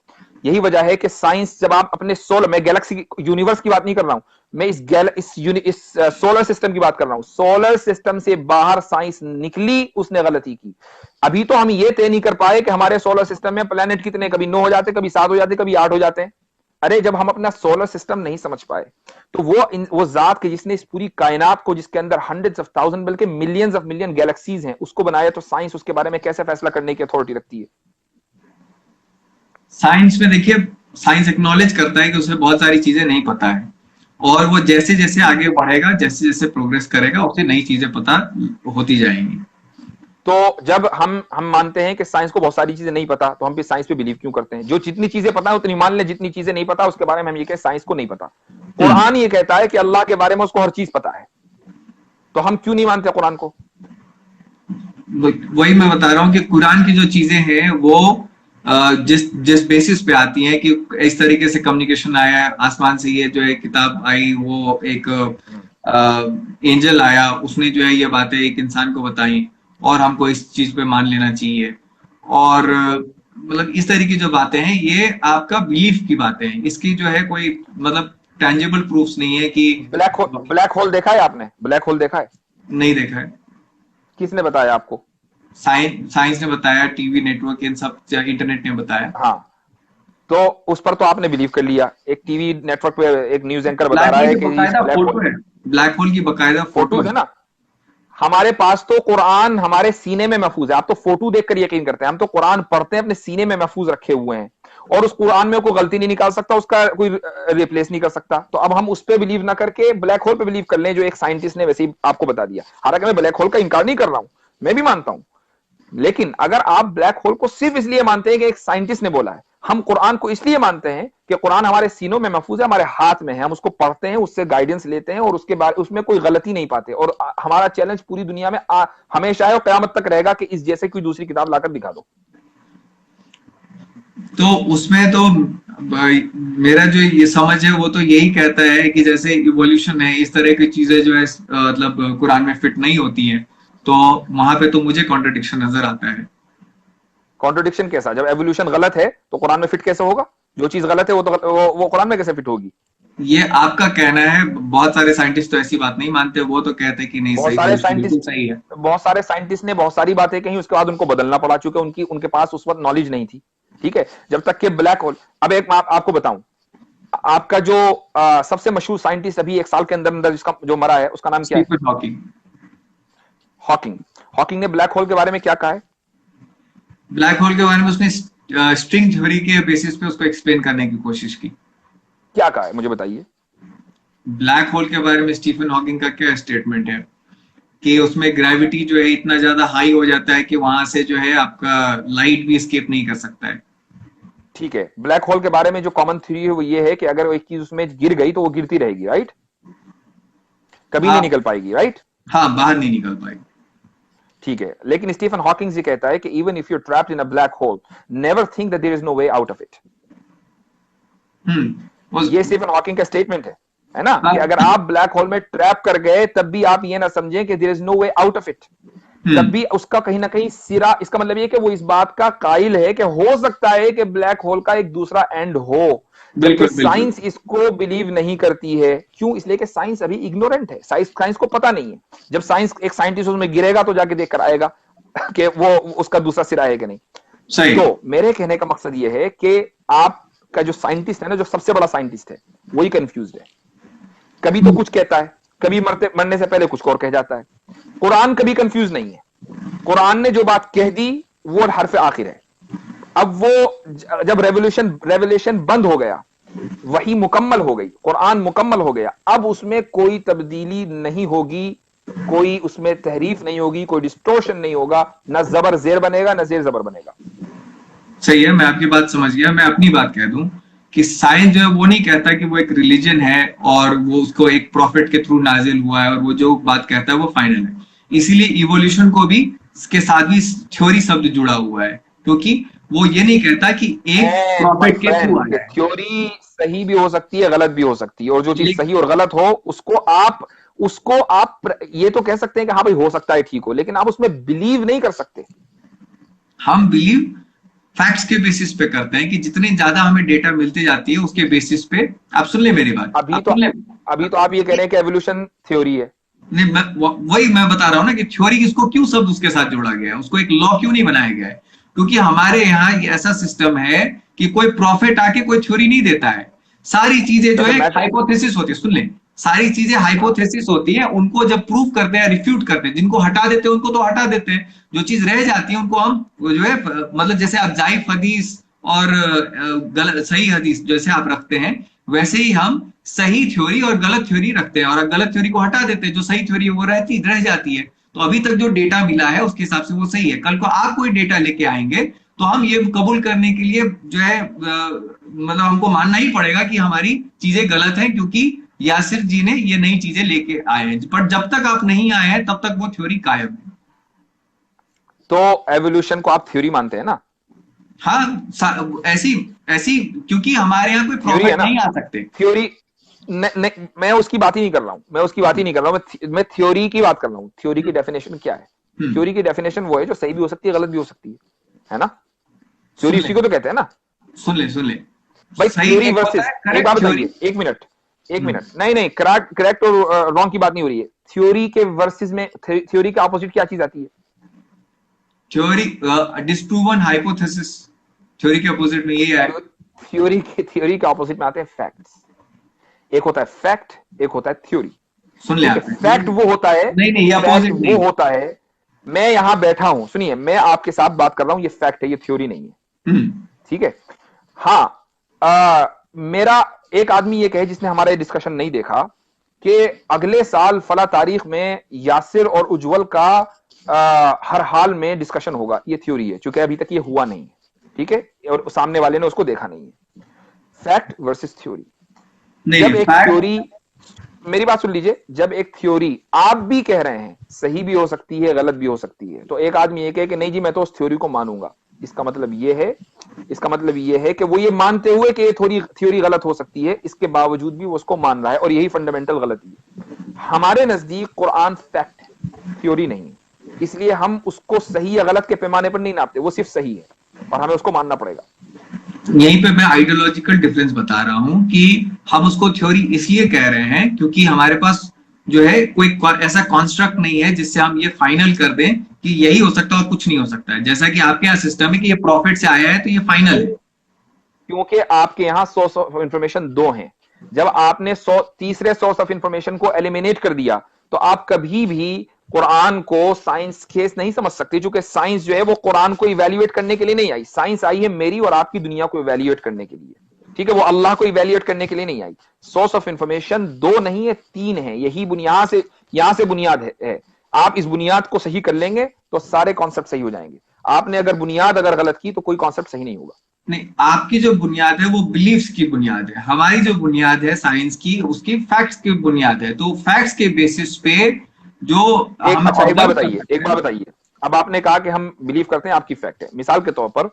यही वजह है कि साइंस, जब आप अपने मैं गैलेक्सी यूनिवर्स की बात नहीं कर रहा हूं, मैं इस सोलर सिस्टम की बात कर रहा हूं। सोलर सिस्टम से बाहर साइंस निकली, उसने गलती की। अभी तो हम ये तय नहीं कर पाए कि हमारे सोलर सिस्टम में प्लेनेट कितने, कभी 9 हो जाते, कभी 7 हो जाते, कभी 8 हो जाते हैं। अरे जब हम अपना सोलर सिस्टम नहीं समझ पाए, तो वो जात के जिसने इस पूरी कायनात को, जिसके अंदर हंड्रेड्स ऑफ थाउजेंड बल्कि मिलियंस ऑफ मिलियन गैलेक्सीज हैं, उसको बनाया, तो साइंस उसके बारे में कैसे फैसला करने की अथॉरिटी रखती है? साइंस में देखिए, साइंस एक्नॉलेज करता है कि उसे बहुत सारी चीजें नहीं पता है, और वो जैसे जैसे आगे बढ़ेगा, जैसे जैसे प्रोग्रेस करेगा, उसे नई चीजें पता होती जाएंगी। तो जब हम मानते हैं कि साइंस को बहुत सारी चीजें नहीं पता, तो हम भी साइंस पे बिलीव क्यों करते हैं? जो जितनी चीजें पता है उतनी मान ले, जितनी चीजें नहीं पता उसके बारे में हम ये कहें साइंस को नहीं पता। कुरान ये कहता है कि अल्लाह के बारे में उसको हर चीज पता है, तो हम क्यों नहीं मानते कुरान को? वही मैं बता रहा हूँ कि कुरान की जो चीजें हैं वो जिस जिस बेसिस पे आती हैं कि इस तरीके से कम्युनिकेशन आया है आसमान से, ये जो है किताब आई, वो एक एंजल आया, उसने जो है ये बातें एक इंसान को बताई और हमको इस चीज पे मान लेना चाहिए। और मतलब इस तरह की जो बातें हैं ये आपका बिलीफ की बातें हैं, इसकी जो है कोई मतलब टेंजिबल प्रूफ्स नहीं है कि ब्लैक होल देखा है आपने? ब्लैक होल देखा है? नहीं देखा है। किसने बताया आपको? साइंस ने बताया, टीवी नेटवर्क, इन सब इंटरनेट ने बताया। हाँ, तो उस पर तो आपने बिलीव कर लिया। एक टीवी नेटवर्क पे एक न्यूज एंकर बता ब्लैक रहा होल है की कि बकायदा फोटो है, ब्लैक होल की बकायदा फोटो है ना। हमारे पास तो कुरान हमारे सीने में महफूज है। आप तो फोटो देखकर यकीन करते हैं, हम तो कुरान पढ़ते हैं, अपने सीने में महफूज रखे हुए हैं, और उस कुरान में कोई गलती नहीं निकाल सकता, उसका कोई रिप्लेस नहीं कर सकता। तो अब हम उस पर बिलीव ना करके ब्लैक होल पे बिलीव कर लें, जो एक साइंटिस्ट ने वैसे ही आपको बता दिया। हालांकि मैं ब्लैक होल का इंकार नहीं कर रहा हूं, मैं भी मानता हूं, लेकिन अगर आप ब्लैक होल को सिर्फ इसलिए मानते हैं कि एक साइंटिस्ट ने बोला है, हम कुरान को इसलिए मानते हैं कि कुरान हमारे सीनों में महफूज है, हमारे हाथ में है, हम उसको पढ़ते हैं, उससे गाइडेंस लेते हैं और उसके बाद उसमें कोई गलती नहीं पाते। और हमारा चैलेंज पूरी दुनिया में हमेशा है और कयामत तक रहेगा कि इस जैसे कोई दूसरी किताब लाकर दिखा दो। तो उसमें तो मेरा जो ये समझ है वो तो यही कहता है कि जैसे इवोल्यूशन है, इस तरह की चीजें जो है मतलब कुरान में फिट नहीं होती हैं, तो वहां पे तो मुझे कॉन्ट्रडिक्शन नजर आता है। कॉन्ट्रडिक्शन कैसा? जब एवोल्यूशन गलत है तो कुरान में फिट कैसे होगा? जो चीज गलत है वो तो वो कुरान में कैसे फिट होगी? ये आपका कहना है, बहुत सारे साइंटिस्ट तो ऐसी बात नहीं मानते, वो तो कहते हैं कि नहीं, बहुत सही, सारे बिल्कुल साइंटिस्ट सही है। बहुत सारे साइंटिस्ट ने बहुत सारी बातें कही, उसके बाद उनको बदलना पड़ा, चूंकि उनके पास उस वक्त नॉलेज नहीं थी। ठीक है, जब तक कि ब्लैक होल, अब एक मैं आपको बताऊं, आपका जो सबसे मशहूर साइंटिस्ट अभी एक साल के अंदर अंदर जिसका जो मरा है, उसका नाम क्या है? Stephen Hawking. हॉकिंग। हॉकिंग ने ब्लैक होल के बारे में क्या कहा है? ब्लैक होल के बारे में उसने स्ट्रिंग थ्योरी के बेसिस पे उसको एक्सप्लेन करने की कोशिश की। क्या कहा है मुझे बताइए। ब्लैक होल के बारे में स्टीफन हॉकिंग का क्या स्टेटमेंट है कि उसमें ग्रेविटी जो है इतना ज्यादा हाई हो जाता है कि वहां से जो है आपका लाइट भी एस्केप नहीं कर सकता है। ठीक है, ब्लैक होल के बारे में जो कॉमन थ्योरी है वो ये है कि अगर वो एक चीज उसमें गिर गई तो वो गिरती रहेगी, राइट? कभी नहीं निकल पाएगी, राइट? हाँ, बाहर नहीं निकल पाएगी। ठीक है, लेकिन स्टीफन हॉकिंग ये कहता है कि even if you trapped in a black hole, never think that there is no way out of it. ये स्टीफन हॉकिंग का स्टेटमेंट है ना, कि अगर आप ब्लैक होल में ट्रैप कर गए तब भी आप ये ना समझें कि there is no way out of it. तब भी उसका कहीं ना कहीं सिरा, इसका मतलब ये कि वो इस बात का कायल है कि हो सकता है कि ब्लैक होल का एक दूसरा एंड हो, जबकि साइंस इसको बिलीव नहीं करती है। क्यों? इसलिए कि साइंस अभी इग्नोरेंट है, साइंस को पता नहीं है। जब साइंस एक साइंटिस्ट उसमें गिरेगा तो जाके देख कर आएगा कि वो उसका दूसरा सिरा है कि नहीं। सही। तो मेरे कहने का मकसद ये है कि आपका जो साइंटिस्ट है ना, जो सबसे बड़ा साइंटिस्ट है, वही कंफ्यूज है। कभी तो कुछ कहता है, कभी मरने से पहले कुछ और कह जाता है। कुरान कभी कंफ्यूज नहीं है। कुरान ने जो बात कह दी वो हरफ आखिर है। अब वो जब रेवोल्यूशन बंद हो गया, वही मुकम्मल हो गई, कुरान मुकम्मल हो गया, अब उसमें कोई तब्दीली नहीं होगी, कोई उसमें तहरीफ नहीं होगी, कोई डिस्टोर्शन नहीं होगा, ना जबर जेर बनेगा ना जेर जबर बनेगा। सही है, मैं आपकी बात समझ गया। मैं अपनी बात कह दूं कि साइंस जो है वो नहीं कहता कि वो एक रिलीजन है और वो उसको एक प्रॉफिट के थ्रू नाजिल हुआ है और वो जो बात कहता है वो फाइनल है। इसीलिए इवोल्यूशन को भी इसके साथ भी थ्योरी शब्द जुड़ा हुआ है, क्योंकि वो ये नहीं कहता कि एक प्रॉफिट के थ्रू आया है। थ्योरी सही भी हो सकती है, गलत भी हो सकती है, और जो चीज सही और गलत हो उसको आप ये तो कह सकते हैं कि हाँ भाई हो सकता है ठीक हो, लेकिन आप उसमें बिलीव नहीं कर सकते। हम बिलीव फैक्ट्स के बेसिस पे करते हैं कि जितनी ज्यादा हमें डेटा मिलती जाती है उसके बेसिस पे। आप सुन ले मेरी बात। अभी तो आप ये कह रहे हैं कि एवोल्यूशन थ्योरी है। नहीं, वही मैं बता रहा हूं ना कि थ्योरी किसको क्यों शब्द उसके साथ जोड़ा गया है, उसको एक लॉ क्यों नहीं बनाया गया है? क्योंकि हमारे यहाँ ये ऐसा सिस्टम है कि कोई प्रॉफिट आके कोई थ्योरी नहीं देता है। सारी चीजें जो है हाइपोथेसिस होती है। सुन ले, सारी चीजें हाइपोथेसिस होती है, उनको जब प्रूव करते हैं, रिफ्यूट करते हैं, जिनको हटा देते हैं उनको तो हटा देते हैं, जो चीज रह जाती है उनको हम जो है मतलब जैसे आप जाइफ हदीस और सही हदीस जैसे आप रखते हैं, वैसे ही हम सही थ्योरी और गलत थ्योरी रखते हैं और गलत थ्योरी को हटा देते हैं, जो सही थ्योरी है वो रह जाती है। तो अभी तक जो डेटा मिला है उसके हिसाब से वो सही है। कल को आप कोई डेटा लेके आएंगे तो हम ये कबूल करने के लिए जो है मतलब हमको मानना ही पड़ेगा कि हमारी चीजें गलत हैं, क्योंकि यासिर जी ने ये नई चीजें लेके आए हैं। पर जब तक आप नहीं आए हैं तब तक वो थ्योरी कायम है। तो एवोल्यूशन को आप थ्योरी मानते हैं ना? हाँ, ऐसी ऐसी, क्योंकि हमारे यहाँ कोई थ्योरी है प्रॉफिट ना? नहीं आ सकते। थ्योरी मैं उसकी बात ही नहीं कर रहा हूं, मैं उसकी बात ही नहीं कर रहा हूं, मैं थ्योरी की बात कर रहा हूं। थ्योरी की डेफिनेशन क्या है? थ्योरी की डेफिनेशन वो है जो सही भी हो सकती है, गलत भी हो सकती है ना? सुन थ्योरी ले उसी को तो कहते हैं ना सुन ले। भाई। सही थ्योरी एक होता वर्सेस, है एक करेक्ट बात थ्योरी। बताइए, एक मिनट, नहीं नहीं, करेक्ट और रॉन्ग की बात नहीं हो रही है। थ्योरी के वर्सेस में थ्योरी के ऑपोजिट क्या चीज आती है? थ्योरी डिस्प्रूवन हाइपोथेसिस, थ्योरी के अपोजिट में ये है। थ्योरी के ऑपोजिट में आते हैं फैक्ट्स। एक होता है फैक्ट, एक होता है थ्योरी। सुन ले ठीक है, आपने, फैक्ट वो होता है, नहीं ये फैक्ट अपोजिट वो नहीं। होता है, मैं यहां बैठा हूं, सुनिए, मैं आपके साथ बात कर रहा हूं, ये फैक्ट है, ये थ्योरी नहीं है। हम्म ठीक है। हाँ, मेरा एक आदमी ये कहे जिसने हमारा ये डिस्कशन नहीं देखा कि अगले साल फला तारीख में यासिर और उज्जवल का हर हाल में डिस्कशन होगा, ये थ्योरी है, चूंकि अभी तक ये हुआ नहीं है। ठीक है, और सामने वाले ने उसको देखा नहीं है। Fact versus theory. जब नहीं एक फैक्ट। थ्योरी, मेरी बात सुन लीजिए, जब एक थ्योरी आप भी कह रहे हैं सही भी हो सकती है, गलत भी हो सकती है, तो एक आदमी ये कहे कि नहीं जी मैं तो उस थ्योरी को मानूंगा, इसका मतलब ये है, इसका मतलब ये है कि वो ये मानते हुए कि ये थ्योरी गलत हो सकती है, इसके बावजूद भी वो उसको मान रहा है, और यही फंडामेंटल गलती है। हमारे नजदीक कुरान फैक्ट है, थ्योरी नहीं है, इसलिए हम उसको सही या गलत के पैमाने पर नहीं नापते, वो सिर्फ सही है और हमें उसको मानना पड़ेगा। यहीं पे मैं आइडियोलॉजिकल डिफरेंस बता रहा हूं कि हम उसको थ्योरी इसलिए कह रहे हैं क्योंकि हमारे पास जो है कोई ऐसा कॉन्स्ट्रक्ट नहीं है जिससे हम ये फाइनल कर दें कि यही हो सकता है और कुछ नहीं हो सकता है। जैसा कि आपके यहाँ सिस्टम है कि ये प्रॉफिट से आया है तो ये फाइनल है। क्योंकि आपके यहां सोर्स ऑफ इंफॉर्मेशन दो हैं। जब आपने तीसरे सोर्स ऑफ इंफॉर्मेशन को एलिमिनेट कर दिया, तो आप कभी भी कुरान को साइंस केस नहीं समझ सकते, क्योंकि साइंस जो है वो कुरान को इवेल्युएट करने के लिए नहीं आई, साइंस आई है मेरी और आपकी दुनिया को इवेल्युएट करने के लिए। ठीक है, वो अल्लाह को इवेल्युएट करने के लिए नहीं आई। सोर्स ऑफ इंफॉर्मेशन दो नहीं है, तीन है, यही बुनियाद यहां से बुनियाद है। आप इस बुनियाद को सही कर लेंगे तो सारे कॉन्सेप्ट सही हो जाएंगे। आपने अगर बुनियाद अगर गलत की तो कोई कॉन्सेप्ट सही नहीं होगा। नहीं, आपकी जो बुनियाद है वो बिलीफ्स की बुनियाद है, हमारी जो बुनियाद है साइंस की उसकी फैक्ट्स की बुनियाद है। तो फैक्ट्स के बेसिस पे जो हम अच्छा, एक बात ऑब्जर्व कर बताइए, सकते एक हैं। बात बताइए। अब आपने कहा कि हम बिलीव करते हैं, आपकी फैक्ट है। मिसाल के तौर पर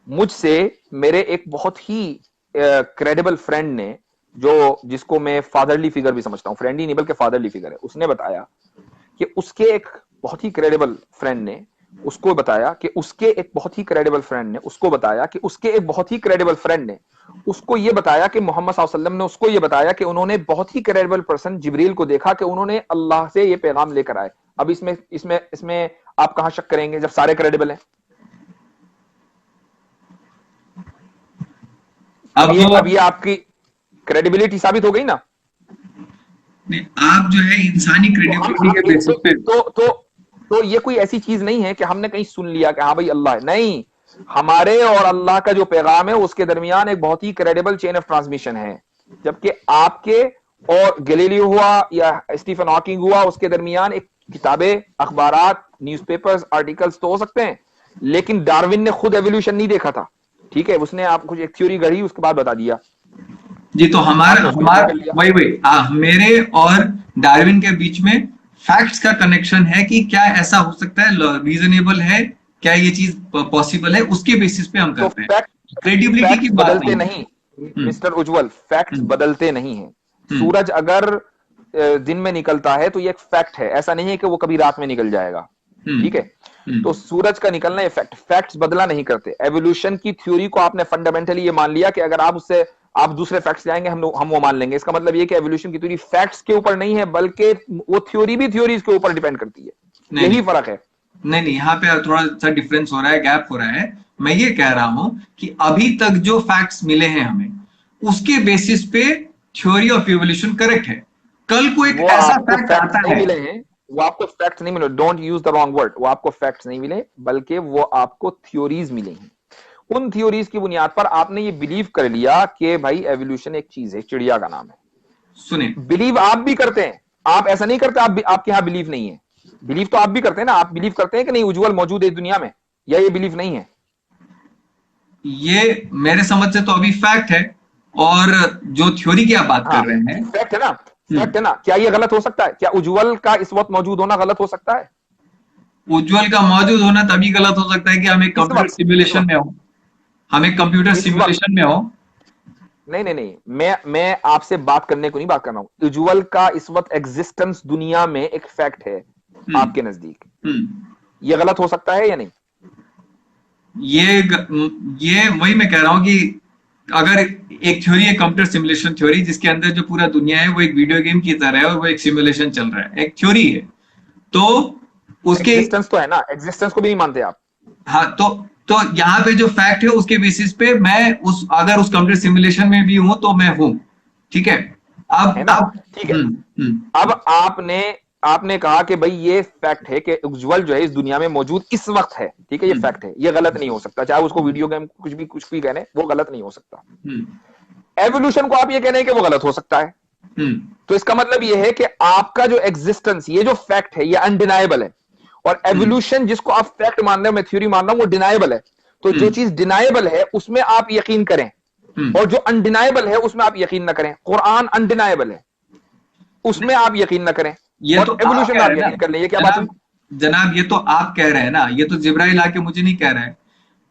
मुझसे मेरे एक बहुत ही क्रेडिबल फ्रेंड ने, जो जिसको मैं फादरली फिगर भी समझता हूं, फ्रेंड ही नहीं बल्कि फादरली फिगर है, उसने बताया कि उसके एक बहुत ही क्रेडिबल फ्रेंड ने उसको बताया कि उसके एक बहुत ही क्रेडिबल फ्रेंड ने उसको बताया कि उसके एक बहुत ही क्रेडिबल फ्रेंड ने उसको ये बताया कि मोहम्मद सल्लल्लाहु अलैहि वसल्लम ने उसको ये बताया कि उन्होंने बहुत ही क्रेडिबल पर्सन जिब्रील को देखा कि उन्होंने अल्लाह से ये पैगाम लेकर आए। अब इसमें इसमें इसमें आप कहां शक करेंगे जब सारे क्रेडिबल हैं? अब ये आपकी क्रेडिबिलिटी साबित हो गई ना? आप जो है इंसानी क्रेडिबिलिटी के बेसिस पे। तो ये कोई ऐसी चीज नहीं है कि हमने कहीं सुन लिया कि हाँ भाई अल्लाह है, नहीं। हमारे और अल्लाह का जो पैगाम है उसके दरमियान एक बहुत ही क्रेडिबल चेन ऑफ ट्रांसमिशन है। जबकि आपके और गैलीलियो हुआ या स्टीफन हॉकिंग हुआ, उसके दरमियान एक किताबें, अखबारात, न्यूज़पेपर्स, आर्टिकल्स तो हो सकते हैं, लेकिन डार्विन ने खुद एवोल्यूशन नहीं देखा था। ठीक है, उसने आप कुछ एक थ्योरी गढ़ी, उसके बाद बता दिया। जी, तो आपने उसको डिफेंड कर लिया। वही मेरे और डार्विन के बीच में फैक्ट्स का कनेक्शन है कि क्या ऐसा हो सकता है, रीजनेबल है, क्या ये चीज पॉसिबल है, उसके बेसिस पे हम तो करते हैं। क्रेडिबिलिटी की बात बदलते नहीं नहीं है। मिस्टर उज्जवल, फैक्ट्स हम्म, बदलते नहीं हैं। हम्म, सूरज अगर दिन में निकलता है तो ये एक फैक्ट है, ऐसा नहीं है कि वो कभी रात में निकल जाएगा। हम्म, ठीक है, हम्म, तो सूरज का निकलना ये फैक्ट्स बदला नहीं करते। एवोल्यूशन की थ्योरी को आपने फंडामेंटली ये मान लिया कि अगर आप उससे आप दूसरे फैक्ट्स लाएंगे हम वो मान लेंगे। इसका मतलब ये कि एवोल्यूशन की थ्योरी फैक्ट्स के ऊपर नहीं है, बल्कि वो थ्योरी भी थ्योरीज के ऊपर डिपेंड करती है। नहीं यही नहीं फर्क है। नहीं, यहाँ पे थोड़ा सा डिफरेंस हो रहा है, गैप हो रहा है। मैं ये कह रहा हूं कि अभी तक जो फैक्ट्स मिले हैं हमें उसके बेसिस पे थ्योरी ऑफ इवोल्यूशन करेक्ट है। कल को एक वो ऐसा आपको फैक्ट फैक्ट्स आता नहीं है। मिले हैं, वो आपको फैक्ट्स नहीं मिले, don't use the wrong word, वो आपको फैक्ट्स नहीं मिले बल्कि वो आपको थ्योरीज मिले हैं। उन थ्योरीज की बुनियाद पर आपने ये बिलीव कर लिया कि भाई एवोल्यूशन एक चीज है, चिड़िया का नाम है। सुने, बिलीव आप भी करते हैं, आप ऐसा नहीं करते, आपके यहां बिलीव नहीं है। बिलीव तो आप भी करते हैं ना, आप बिलीव करते हैं कि नहीं उज्जवल मौजूद है इस दुनिया में, या ये बिलीव नहीं है? ये मेरे समझ से तो अभी फैक्ट है। और जो थ्योरी की आप बात हाँ, कर रहे हैं। फैक्ट है ना, फैक्ट है हम्म। ना। क्या ये गलत हो सकता है? क्या उज्जवल का इस वक्त मौजूद होना गलत हो सकता है? उज्जवल का मौजूद होना तभी गलत हो सकता है कि हम एक इस कंप्यूटर वक्त, इस सिमुलेशन वक्त, में हो। हम एक कंप्यूटर इस वक्त, सिमुलेशन में हो। नहीं नहीं नहीं, मैं आपसे बात करने को नहीं बात कर रहा हूं। उज्जवल का इस वक्त एग्जिस्टेंस दुनिया में एक फैक्ट है हम्म। आपके नजदीक, हम्म। ये गलत हो सकता है या नहीं? ये वही मैं कह रहा हूं कि अगर एक थ्योरी है कंप्यूटर सिमुलेशन थ्योरी, जिसके अंदर जो पूरा दुनिया है वो एक वीडियो गेम की तरह है और वो एक सिमुलेशन चल रहा है, एक थ्योरी है। तो उसके एग्जिस्टेंस तो है ना, एग्जिस्टेंस को भी नहीं मानते आप? हाँ, तो यहाँ पे जो फैक्ट है उसके बेसिस पे मैं उस अगर उस कंप्यूटर सिमुलेशन में भी हूं तो मैं हूं। ठीक है। है अब ना? अब ठीक है। हम्म। अब आपने आपने कहा कि भाई ये फैक्ट है कि उज्जवल जो है इस दुनिया में मौजूद इस वक्त है, ठीक है, ये हम्म। फैक्ट है, ये गलत नहीं हो सकता, चाहे उसको वीडियो गेम कुछ भी कहने, वो गलत नहीं हो सकता। हम्म। एवोल्यूशन को आप ये कहने हैं कि वो गलत हो सकता है, हम्म। तो इसका मतलब ये है कि आपका जो एग्जिस्टेंस, ये जो फैक्ट है, ये अनडिनाइबल है। और हम्म। एवोल्यूशन जिसको आप फैक्ट मान रहे हो, मैं थ्योरी मान रहा हूं, वो डिनाइबल है। तो जो हम्म। चीज डिनाइबल है उसमें आप यकीन करें, हम्म। और जो अनडिनाइबल है उसमें आप यकीन ना करें। कुरान अनडिनाइबल है, उसमें आप यकीन ना करें, ये तो और आप एवोल्यूशन कह में रहे आप हैं ना यकीन कर लें। ये क्या बात हुई? जनाब। जनाब, ये तो आप कह रहे हैं ना, ये तो जिब्राइल आके मुझे नहीं कह रहा है।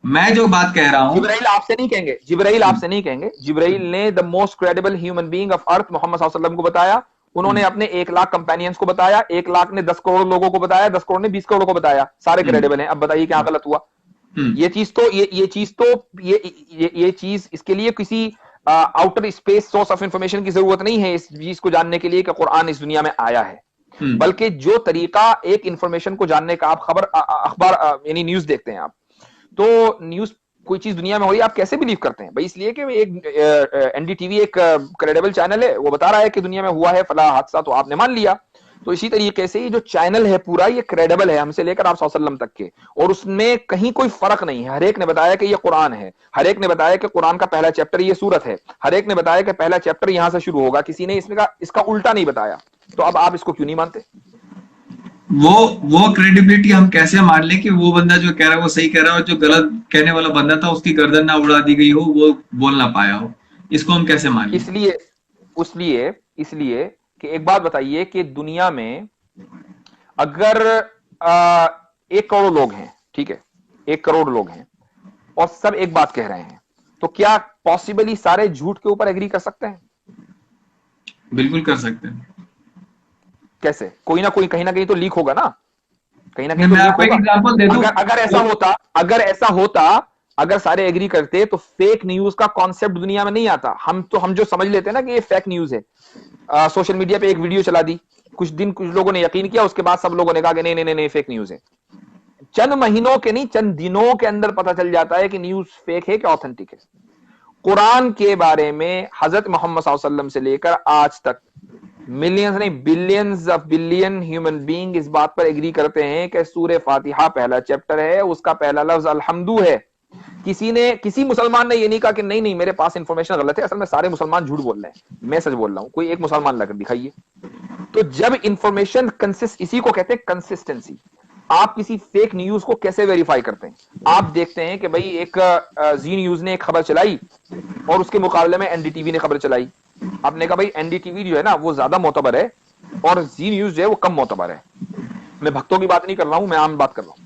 मैं जो बात कह रहा हूं। जिब्राइल आपसे नहीं कहेंगे, जिब्राइल हम्म। आपसे नहीं कहेंगे। जिब्राइल ने the most credible human being of earth Muhammad सल्लल्लाहु अलैहि वसल्लम को बताया। उन्होंने हम्म। अपने 1 लाख कंपेनियंस को बताया, 1 लाख ने 10 करोड़ लोगों को बताया, 10 करोड़ ने 20 करोड़ को बताया, सारे हम्म। क्रेडिबल हैं। अब बताइए क्या गलत हुआ? हम्म। ये चीज तो ये चीज तो ये चीज, इसके लिए किसी outer space source of information की जरूरत नहीं है इस चीज को जानने के लिए कि कुरान इस दुनिया में आया है। हम्म। बल्कि जो तरीका एक इंफॉर्मेशन को जानने का, आप खबर अखबार यानी न्यूज देखते हैं आप, तो न्यूज, कोई चीज दुनिया में हो रही है, आप कैसे बिलीव करते हैं भाई? इसलिए कि एक एनडीटीवी एक क्रेडिबल चैनल है, वो बता रहा है कि दुनिया में हुआ है फला हादसा, तो आपने मान लिया। तो इसी तरीके से ये जो चैनल है पूरा, ये क्रेडिबल है हमसे लेकर आप वसल्लम तक के, और उसमें कहीं कोई फर्क नहीं है। हर एक ने बताया कि ये कुरान है, हर एक ने बताया कि कुरान का पहला चैप्टर ये सूरत है, हर एक ने बताया कि पहला चैप्टर यहां से शुरू होगा, किसी ने इसमें का इसका उल्टा नहीं बताया। तो अब आप इसको क्यों नहीं मानते? वो वो क्रेडिबिलिटी हम कैसे मान लें कि वो बंदा जो कह रहा है वो सही कह रहा है, और जो गलत कहने वाला बंदा था उसकी गर्दन ना उड़ा दी गई हो, वो बोल ना पाया हो। इसको हम कैसे मान लें? इसलिए उसलिए इसलिए कि एक बात बताइए कि दुनिया में अगर 1 करोड़ लोग हैं, ठीक है, 1 करोड़ लोग हैं, और सब एक बात कह रहे हैं, तो क्या पॉसिबली सारे झूठ के ऊपर एग्री कर सकते हैं? बिल्कुल कर सकते हैं। कैसे? कोई ना कोई कहीं ना कहीं तो लीक होगा ना, कहीं ना कहीं तो मैं लीक आपको एक होगा। एग्जांपल दे दूं। अगर अगर ऐसा होता, अगर सारे एग्री करते, तो फेक न्यूज का कॉन्सेप्ट दुनिया में नहीं आता। हम जो समझ लेते हैं ना कि ये फेक न्यूज है, सोशल मीडिया पे एक वीडियो चला दी, कुछ लोगों ने यकीन किया, उसके बाद सब लोगों ने कहा कि नहीं नहीं नहीं फेक न्यूज है। चंद महीनों के नहीं, चंद दिनों के अंदर पता चल जाता है कि न्यूज फेक है कि ऑथेंटिक है। कुरान के बारे में हजरत मोहम्मद सल्लल्लाहु अलैहि वसल्लम से लेकर आज तक मिलियंस नहीं, billions of billion human being इस बात पर एग्री करते हैं कि सूरह फातिहा पहला चैप्टर है, उसका पहला लफ्ज अल्हम्दु है। किसी मुसलमान ने ये नहीं कहा कि नहीं नहीं मेरे पास इंफॉर्मेशन गलत है, असल में सारे मुसलमान झूठ बोल रहे हैं, मैं सच बोल रहा हूं। कोई एक मुसलमान लाकर दिखाइए। तो जब इंफॉर्मेशन इसी को कहते हैं कंसिस्टेंसी। आप किसी फेक न्यूज को कैसे वेरीफाई करते हैं? आप देखते हैं कि भाई एक जी न्यूज ने एक खबर चलाई और उसके मुकाबले में एनडीटीवी ने खबर चलाई। आपने कहा भाई एनडीटीवी जो है ना वो ज्यादा मोतबर है और जी न्यूज जो है वो कम मोतबर है। मैं भक्तों की बात नहीं कर रहा हूं, मैं आम बात कर रहा हूं।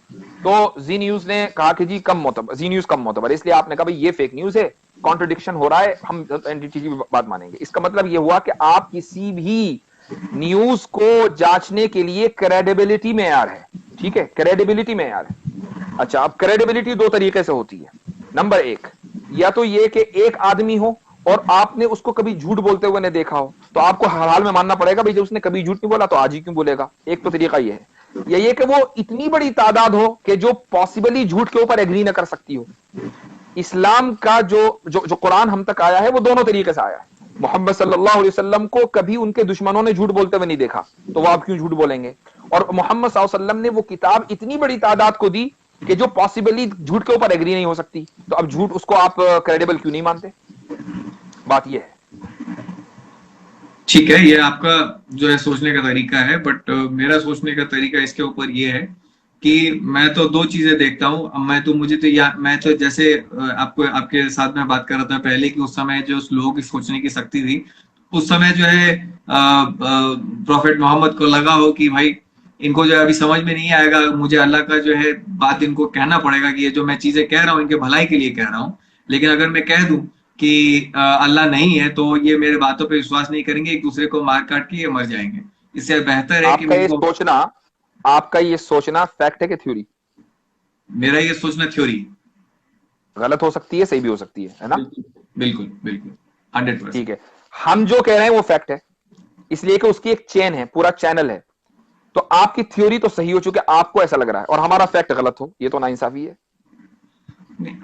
तो जी न्यूज ने कहा कि जी न्यूज कम मोतबर है, इसलिए आपने कहा भाई ये फेक न्यूज है, कॉन्ट्रडिक्शन हो रहा है, हम एनडीटीवी की बात मानेंगे। इसका मतलब ये हुआ कि आप किसी भी न्यूज को जांचने के लिए क्रेडिबिलिटी मेयार है, ठीक है, क्रेडिबिलिटी मेयार है। अच्छा, अब क्रेडिबिलिटी दो तरीके से होती है। नंबर एक, या तो ये कि एक आदमी हो और आपने उसको कभी झूठ बोलते हुए नहीं देखा हो, तो आपको हर हाल में मानना पड़ेगा भाई जब उसने कभी झूठ नहीं बोला तो आज ही क्यों बोलेगा। एक तो तरीका ये है। या ये कि वो इतनी बड़ी तादाद हो कि जो पॉसिबली झूठ के ऊपर एग्री ना कर सकती हो। इस्लाम का जो कुरान हम तक आया है वो दोनों तरीके से आया है। मोहम्मद सल्लल्लाहु अलैहि वसल्लम को कभी उनके दुश्मनों ने झूठ बोलते हुए नहीं देखा, तो वो आप क्यों झूठ बोलेंगे? और मोहम्मद सल्लल्लाहु अलैहि वसल्लम ने वो किताब इतनी बड़ी तादाद को दी कि जो पॉसिबली झूठ के ऊपर एग्री नहीं हो सकती, तो अब झूठ उसको आप क्रेडिबल क्यों नहीं मानते? बात यह है। ठीक है, ये आपका जो है सोचने का तरीका है, बट मेरा सोचने का तरीका इसके ऊपर ये है कि मैं तो दो चीजें देखता हूँ। अब मैं तो मुझे तो या मैं तो जैसे आपको आपके साथ में बात कर रहा था पहले कि उस समय जो लोगों की सोचने की शक्ति थी, उस समय जो है प्रॉफेट मोहम्मद को लगा हो कि भाई इनको जो है अभी समझ में नहीं आएगा, मुझे अल्लाह का जो है बात इनको कहना पड़ेगा कि ये जो मैं चीजें कह रहा हूँ इनके भलाई के लिए कह रहा हूँ। लेकिन अगर मैं कह दूं कि अल्लाह नहीं है तो ये मेरे बातों पे विश्वास नहीं करेंगे, एक दूसरे को मार काट के ये मर जाएंगे। इससे बेहतर है कि आपका ये इनको। सोचना आपका ये सोचना फैक्ट है कि थ्योरी? मेरा ये सोचना थ्योरी। गलत हो सकती है, सही भी हो सकती है ना? बिल्कुल बिल्कुल बिल्कुल 100%। ठीक है, हम जो कह रहे हैं वो फैक्ट है, इसलिए कि उसकी एक चेन है, पूरा चैनल है। तो आपकी थ्योरी तो सही हो चुकी है, आपको ऐसा लग रहा है, और हमारा फैक्ट गलत हो, ये तो नाइंसाफी है।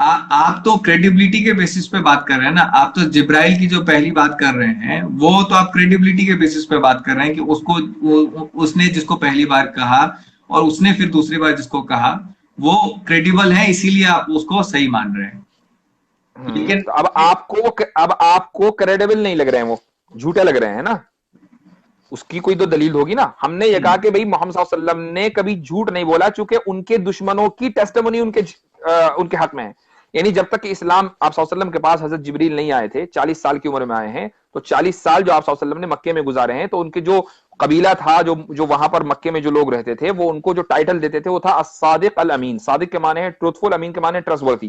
आप तो क्रेडिबिलिटी के बेसिस पे बात कर रहे हैं ना। आप तो जिब्राइल की जो पहली बात कर रहे हैं वो तो आप क्रेडिबिलिटी के बेसिस पे बात कर रहे हैं कि उसको उसने जिसको पहली बार कहा और उसने फिर दूसरी बार जिसको कहा वो क्रेडिबल है, इसीलिए आप उसको सही मान रहे हैं। लेकिन तो अब आपको क्रेडिबल नहीं लग रहे हैं, वो झूठे लग रहे हैं ना? उसकी कोई तो दलील होगी ना। हमने ये कहा कि भाई मोहम्मद सल्लल्लाहु अलैहि वसल्लम ने कभी झूठ नहीं बोला, चूंकि उनके दुश्मनों की टेस्टिमनी उनके हक में है। यानी जब तक कि इस्लाम आप सल्लल्लाहु अलैहि वसल्लम के पास हजरत जिब्रील नहीं आए थे, 40 साल की उम्र में आए हैं, तो 40 साल जो आप सल्लल्लाहु अलैहि वसल्लम ने मक्के में गुजारे हैं, तो उनके जो कबीला था, जो जो वहां पर मक्के में जो लोग रहते थे, वो उनको जो टाइटल देते थे वो था as-सादिक अल-अमीन। सादिक के माने है ट्रूथफुल, अमीन के माने ट्रस्टवर्थी।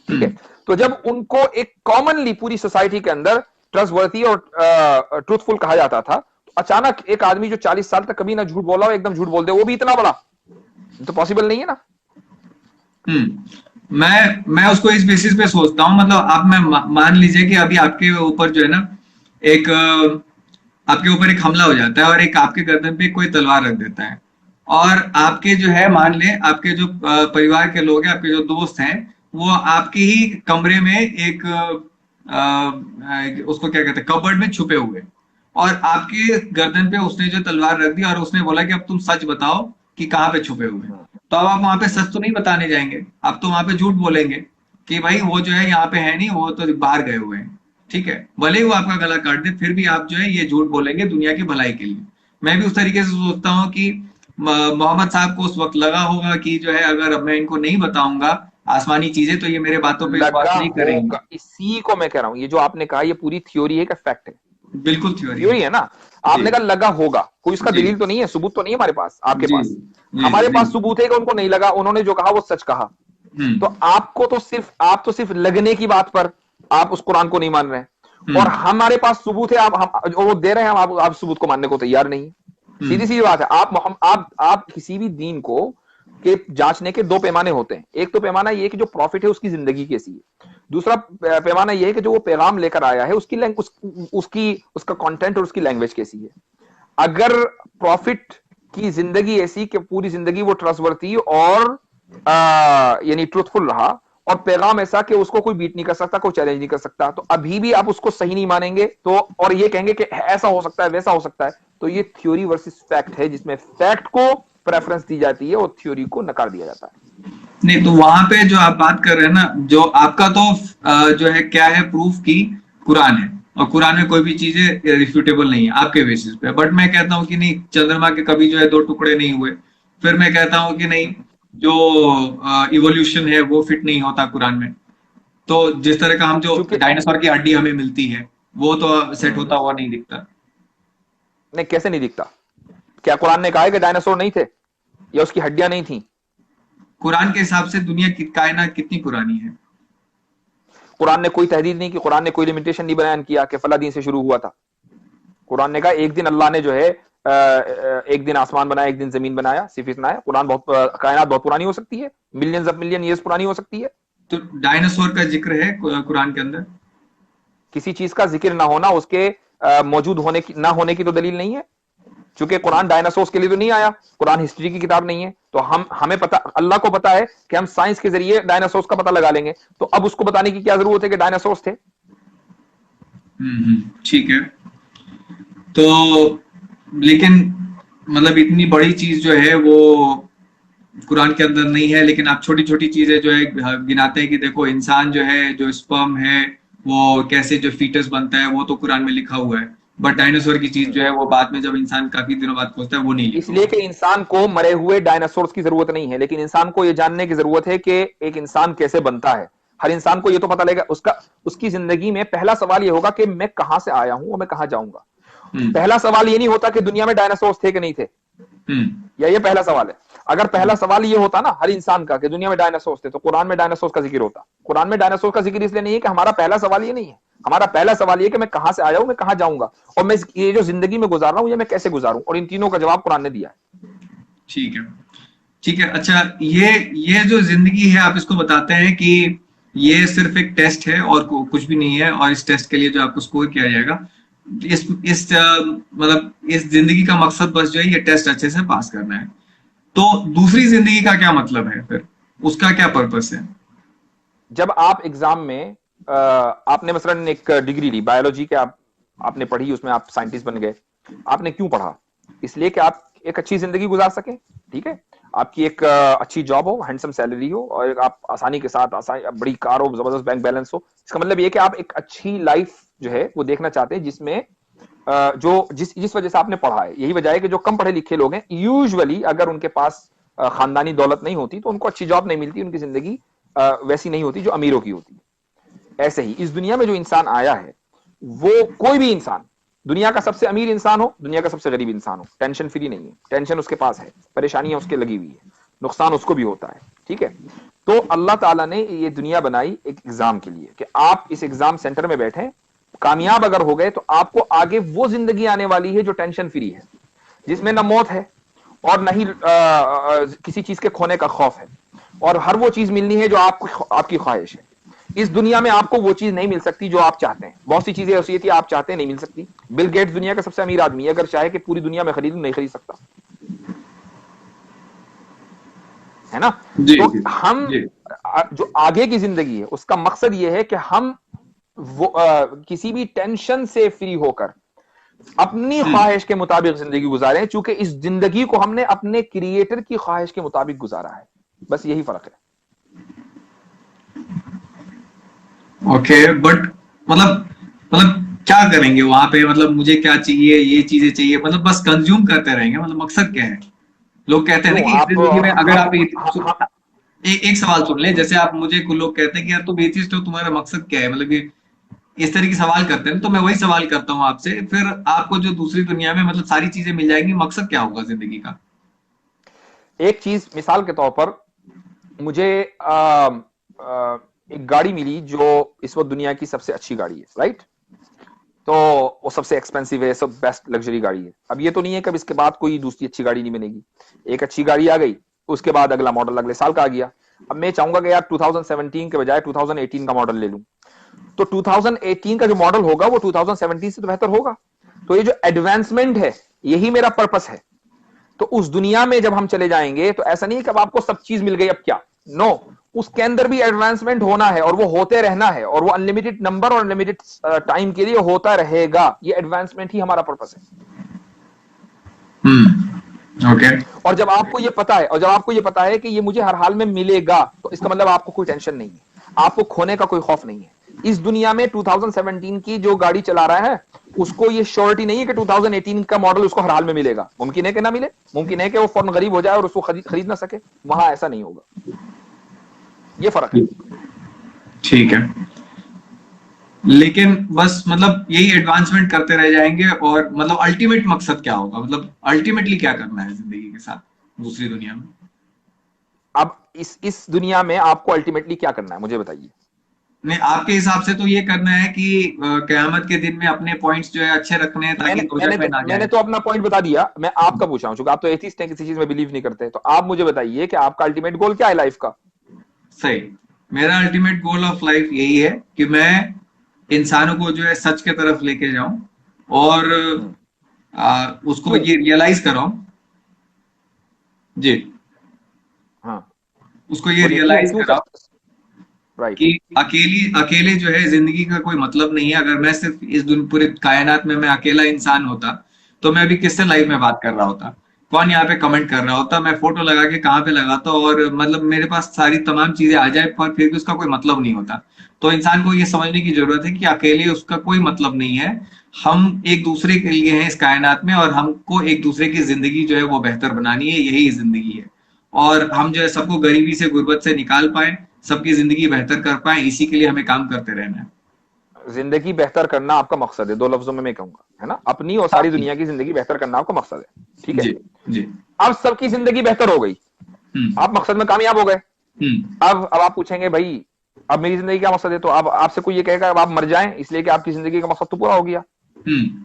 ठीक है, तो जब उनको एक कॉमनली पूरी सोसाइटी के अंदर ट्रस्टवर्थी और ट्रूथफुल कहा जाता था, तो अचानक एक आदमी जो 40 साल तक कभी ना झूठ बोला हो एकदम झूठ बोल दे, वो भी इतना बड़ा, तो पॉसिबल नहीं है ना। मैं उसको इस बेसिस पे सोचता हूँ, मतलब आप मैं मान लीजिए कि अभी आपके ऊपर जो है ना एक आपके ऊपर एक हमला हो जाता है और एक आपके गर्दन पे कोई तलवार रख देता है, और आपके जो है मान ले आपके जो परिवार के लोग हैं, आपके जो दोस्त हैं, वो आपके ही कमरे में एक उसको क्या कहते हैं कबर्ड में छुपे हुए, और आपके गर्दन पे उसने जो तलवार रख दी और उसने बोला कि अब तुम सच बताओ कि कहाँ पे छुपे हुए हैं। तो अब आप वहां पे सच तो नहीं बताने जाएंगे, आप तो वहां पे झूठ बोलेंगे कि भाई वो जो है यहाँ पे है नहीं, वो तो बाहर गए हुए हैं। ठीक है, भले ही वो आपका गला काट दे फिर भी आप जो है ये झूठ बोलेंगे दुनिया की भलाई के लिए। मैं भी उस तरीके से सोचता हूँ कि मोहम्मद साहब को उस वक्त लगा होगा कि जो है अगर मैं इनको नहीं बताऊंगा आसमानी चीजें तो ये मेरे बातों पे विश्वास लगा नहीं करेंगे। होगा, इसी को मैं कह रहा हूं, ये जो आपने कहा ये पूरी थ्योरी है कि फैक्ट है? बिल्कुल थ्योरी है। थ्योरी है ना। जी आपने कहा लगा होगा, कोई इसका जी दलील तो नहीं है, सबूत तो नहीं है हमारे पास, आपके जी पास। जी हमारे जी। पास सबूत है कि उनको नहीं लगा, उन्होंने जो कहा वो सच कहा। तो हम्म आप तो सिर्फ लगने की बात पर आप उस कुरान को नहीं मान रहे हैं, और हम्म हमारे पास सबूत है, हम वो दे रहे हैं, हम आप सबूत को मानने को तैयार नहीं। सीधी हम्म सीधी बात है। आप किसी भी दीन को के जांचने के दो पैमाने होते हैं। एक तो पैमाना ये है कि जो प्रॉफिट है उसकी जिंदगी कैसी है। दूसरा पैमाना ये है कि जो वो पैगाम लेकर आया है उसका कंटेंट और उसकी लैंग्वेज कैसी है। अगर प्रॉफिट की जिंदगी ऐसी कि पूरी जिंदगी वो ट्रस्टवर्थी और यानी ट्रूथफुल रहा, और पैगाम ऐसा कि उसको कोई बीट नहीं कर सकता, कोई चैलेंज नहीं कर सकता, तो अभी भी आप उसको सही नहीं मानेंगे, तो और ये कहेंगे कि ऐसा हो सकता है वैसा हो सकता है, तो ये थ्योरी वर्सेस फैक्ट है, जिसमें फैक्ट को प्रेफरेंस दी जाती है और थ्योरी को नकार दिया जाता है। नहीं तो वहां पे जो आप बात कर रहे हैं ना, जो आपका तो जो है क्या है प्रूफ की कुरान है, और कुरान में कोई भी चीजें रिफ्यूटेबल नहीं है आपके बेसिस पे। बट मैं कहता हूँ कि नहीं, चंद्रमा के कभी जो है दो टुकड़े नहीं हुए। फिर मैं कहता हूँ कि नहीं, जो इवोल्यूशन है वो फिट नहीं होता कुरान में। तो जिस तरह का हम जो चूंकि डायनासोर की हड्डी हमें मिलती है वो तो सेट होता हुआ नहीं दिखता। नहीं, कैसे नहीं दिखता? क्या कुरान ने कहा है कि डायनासोर नहीं थे या उसकी हड्डियां नहीं थी? कुरान के हिसाब से दुनिया की कायनात कितनी पुरानी है। कुरान ने कोई तहदीद नहीं की, कुरान ने कोई लिमिटेशन नहीं बयान किया कि फला दिन से शुरू हुआ था। कुरान ने कहा एक दिन अल्लाह ने जो है एक दिन आसमान बनाया, एक दिन जमीन बनाया, सिर्फ इतना है। कुरान कायनात बहुत पुरानी हो सकती है, मिलियंस ऑफ मिलियन ईयर्स पुरानी हो सकती है। तो डायनासोर का जिक्र है कुरान के अंदर। किसी चीज का जिक्र ना होना उसके मौजूद होने की ना होने की तो दलील नहीं है। चूंकि कुरान डायनासोर्स के लिए तो नहीं आया, कुरान हिस्ट्री की किताब नहीं है, तो हमें पता, अल्लाह को पता है कि हम साइंस के जरिए डायनासोर्स का पता लगा लेंगे, तो अब उसको बताने की क्या जरूरत है कि डायनासोर्स थे? ठीक है। तो लेकिन मतलब इतनी बड़ी चीज जो है वो कुरान के अंदर नहीं है, लेकिन आप छोटी छोटी चीजें जो है गिनाते हैं कि देखो इंसान जो है जो स्पर्म है वो कैसे जो फीटस बनता है वो तो कुरान में लिखा हुआ है। बट डायनासोर की चीज जो है वो बाद में जब इंसान काफी दिनों बाद खोजता है वो नहीं लिखा इसलिए हुआ। कि इंसान को मरे हुए डायनासोर्स की जरूरत नहीं है, लेकिन इंसान को यह जानने की जरूरत है कि एक इंसान कैसे बनता है। हर इंसान को यह तो पता लगेगा, उसका उसकी जिंदगी में पहला सवाल यह होगा कि मैं कहां से आया हूं और मैं कहां जाऊंगा। हम्म। पहला सवाल ये नहीं होता कि दुनिया में डायनासोर्स थे कि नहीं थे, हम्म। या ये पहला सवाल है। अगर पहला हम्म। सवाल ये होता ना हर इंसान का कि दुनिया में डायनासोर्स थे, तो कुरान में डायनासोर्स का जिक्र होता। कुरान में डायनासोर का जिक्र इसलिए नहीं है कि हमारा पहला सवाल ये नहीं है। हमारा पहला सवाल ये कि मैं कहां से आया हूं, मैं कहां जाऊंगा, और मैं ये जो जिंदगी में गुजार रहा हूं ये मैं कैसे गुजारूं, और इन तीनों का जवाब कुरान ने दिया है। ठीक है। ठीक है। अच्छा, ये जो जिंदगी है आप इसको बताते हैं कि ये सिर्फ एक टेस्ट है और कुछ भी नहीं है, और इस टेस्ट के लिए जो आपको स्कोर किया जाएगा, मतलब इस जिंदगी का मकसद बस जो है ये टेस्ट अच्छे से पास करना है। तो दूसरी जिंदगी का क्या मतलब है फिर, उसका क्या पर्पस है? जब आप एग्जाम में आपने मसलन एक डिग्री ली बायोलॉजी के, आपने पढ़ी, उसमें आप साइंटिस्ट बन गए। आपने क्यों पढ़ा? इसलिए कि आप एक अच्छी जिंदगी गुजार सके, ठीक है, आपकी एक अच्छी जॉब हो, हैंडसम सैलरी हो, और आप आसानी के साथ बड़ी कार हो, जबरदस्त बैंक बैलेंस हो। इसका मतलब ये कि आप एक अच्छी लाइफ जो है वो देखना चाहते हैं, जिसमें जो जिस वजह से आपने पढ़ा है। यही वजह है कि जो कम पढ़े लिखे लोग हैं, यूजुअली अगर उनके पास खानदानी दौलत नहीं होती तो उनको अच्छी जॉब नहीं मिलती, उनकी जिंदगी वैसी नहीं होती जो अमीरों की होती है। ऐसे ही इस दुनिया में जो इंसान आया है, वो कोई भी इंसान, दुनिया का सबसे अमीर इंसान हो, दुनिया का सबसे गरीब इंसान हो, टेंशन फ्री नहीं है। टेंशन उसके पास है, परेशानियां उसके लगी हुई है, नुकसान उसको भी होता है, ठीक है। तो अल्लाह ताला ने ये दुनिया बनाई एक एग्जाम के लिए कि आप इस एग्जाम सेंटर में बैठे, कामयाब अगर हो गए तो आपको आगे वो जिंदगी आने वाली है जो टेंशन फ्री है, जिसमें ना मौत है और ना ही किसी चीज के खोने का खौफ है, और हर वो चीज मिलनी है जो आपकी ख्वाहिश है। इस दुनिया में आपको वो चीज नहीं मिल सकती जो आप चाहते हैं। बहुत सी चीजें ऐसी थी आप चाहते हैं नहीं मिल सकती। बिल गेट्स दुनिया का सबसे अमीर आदमी है, अगर चाहे कि पूरी दुनिया में खरीदूं नहीं खरीद सकता, है ना। जी तो जी हम जी। जो आगे की जिंदगी है उसका मकसद ये है कि हम वो किसी भी टेंशन से फ्री होकर अपनी ख्वाहिश के मुताबिक जिंदगी गुजारें, चूंकि इस जिंदगी को हमने अपने क्रिएटर की ख्वाहिश के मुताबिक गुजारा है। बस यही फर्क है। ओके, बट मतलब क्या करेंगे वहां पे? मतलब मुझे क्या चाहिए, ये चीजें चाहिए, मतलब बस कंज्यूम करते रहेंगे? मतलब मकसद क्या है? लोग कहते हैं ना क्यों कि इस आप जिंदगी में अगर आप हम एक सवाल सुन ले, जैसे आप मुझे कुछ लोग कहते हैं कि यार तुम एथिस्ट हो, तुम्हारा मकसद क्या है, मतलब कि इस तरह की सवाल करते हैं। तो मैं वही सवाल करता हूँ आपसे, फिर आपको जो दूसरी दुनिया में मतलब सारी चीजें मिल जाएंगी, मकसद क्या होगा जिंदगी का? एक चीज मिसाल के तौर पर, मुझे एक गाड़ी मिली जो इस वक्त दुनिया की सबसे अच्छी गाड़ी है, राइट। तो वो सबसे एक्सपेंसिव है, सब बेस्ट लग्जरी गाड़ी है। अब ये तो नहीं है कि इसके बाद कोई दूसरी अच्छी गाड़ी नहीं बनेगी। एक अच्छी गाड़ी आ गई, उसके बाद अगला मॉडल अगले साल का आ गया। अब मैं चाहूंगा कि यार 2017 के बजाय 2018 का मॉडल ले लूं, तो 2018 का जो मॉडल होगा वो 2017 से तो बेहतर होगा। तो ये जो एडवांसमेंट है, यही मेरा पर्पस है। तो उस दुनिया में जब हम चले जाएंगे तो ऐसा नहीं है कि अब आपको सब चीज मिल गई, अब क्या, नो, उसके अंदर भी एडवांसमेंट होना है, और वो होते रहना है, और वो अनलिमिटेड नंबर और अनलिमिटेड टाइम के लिए होता रहेगा। ये एडवांसमेंट ही हमारा पर्पस है। ओके। और जब आपको ये पता है कि ये मुझे हर हाल में मिलेगा, तो इसका मतलब आपको कोई टेंशन नहीं है, आपको खोने का कोई खौफ नहीं है। इस दुनिया में 2017 की जो गाड़ी चला रहा है, उसको ये श्योरिटी नहीं है कि 2018 का मॉडल उसको हर हाल में मिलेगा। मुमकिन है कि ना मिले, मुमकिन है कि वो फौरन गरीब हो जाए और उसको खरीद ना सके। वहां ऐसा नहीं होगा। ये फर्क है। ठीक है, लेकिन बस मतलब यही एडवांसमेंट करते रह जाएंगे, और मतलब अल्टीमेट मकसद क्या होगा, मतलब अल्टीमेटली क्या करना है जिंदगी के साथ दूसरी दुनिया में? अब इस दुनिया में आपको अल्टीमेटली क्या करना है, मुझे बताइए। नहीं, आपके हिसाब से तो ये करना है कि कयामत के दिन में अपने पॉइंट्स जो है अच्छे रखने हैं, ताकि दोजख में ना मैंने जाए। तो अपना पॉइंट बता दिया। मैं आपका पूछा हूं, चूंकि आप तो एथिस्ट हैं, किसी चीज में बिलीव नहीं करते, तो आप मुझे बताइए कि आपका अल्टीमेट गोल क्या है लाइफ का। सही। मेरा अल्टीमेट गोल ऑफ लाइफ यही है कि मैं इंसानों को जो है सच के तरफ लेके जाऊं, और उसको क्यों? ये रियलाइज कराऊं। जी। हाँ, उसको ये बोलिए क्यों, रियलाइज क्यों कराऊं सच, राइट। कि अकेले जो है जिंदगी का कोई मतलब नहीं है। अगर मैं सिर्फ इस पूरे कायनात में मैं अकेला इंसान होता, तो मैं अभी किससे लाइव में बात कर रहा होता? कौन यहाँ पे कमेंट कर रहा होता, मैं फोटो लगा के कहाँ पे लगाता, और मतलब मेरे पास सारी तमाम चीजें आ जाए पर फिर भी उसका कोई मतलब नहीं होता। तो इंसान को ये समझने की जरूरत है कि अकेले उसका कोई मतलब नहीं है, हम एक दूसरे के लिए हैं इस कायनात में, और हमको एक दूसरे की जिंदगी जो है वो बेहतर बनानी है, यही जिंदगी है। और हम जो है सबको गरीबी से गुर्बत से निकाल पाए, सबकी जिंदगी बेहतर कर पाए, इसी के लिए हमें काम करते रहना है। जिंदगी बेहतर करना आपका मकसद है, दो लफ्जों में मैं कहूंगा, है ना, अपनी और सारी दुनिया की जिंदगी बेहतर करना आपका मकसद है, ठीक है। जी जी। अब सबकी जिंदगी बेहतर हो गई, हम्म आप मकसद में कामयाब हो गए। हम्म अब आप पूछेंगे भाई अब मेरी जिंदगी क्या मकसद है, तो अब आपसे कोई ये कहेगा अब आप मर जाएं इसलिए कि आपकी जिंदगी का मकसद तो पूरा हो गया, हम्म।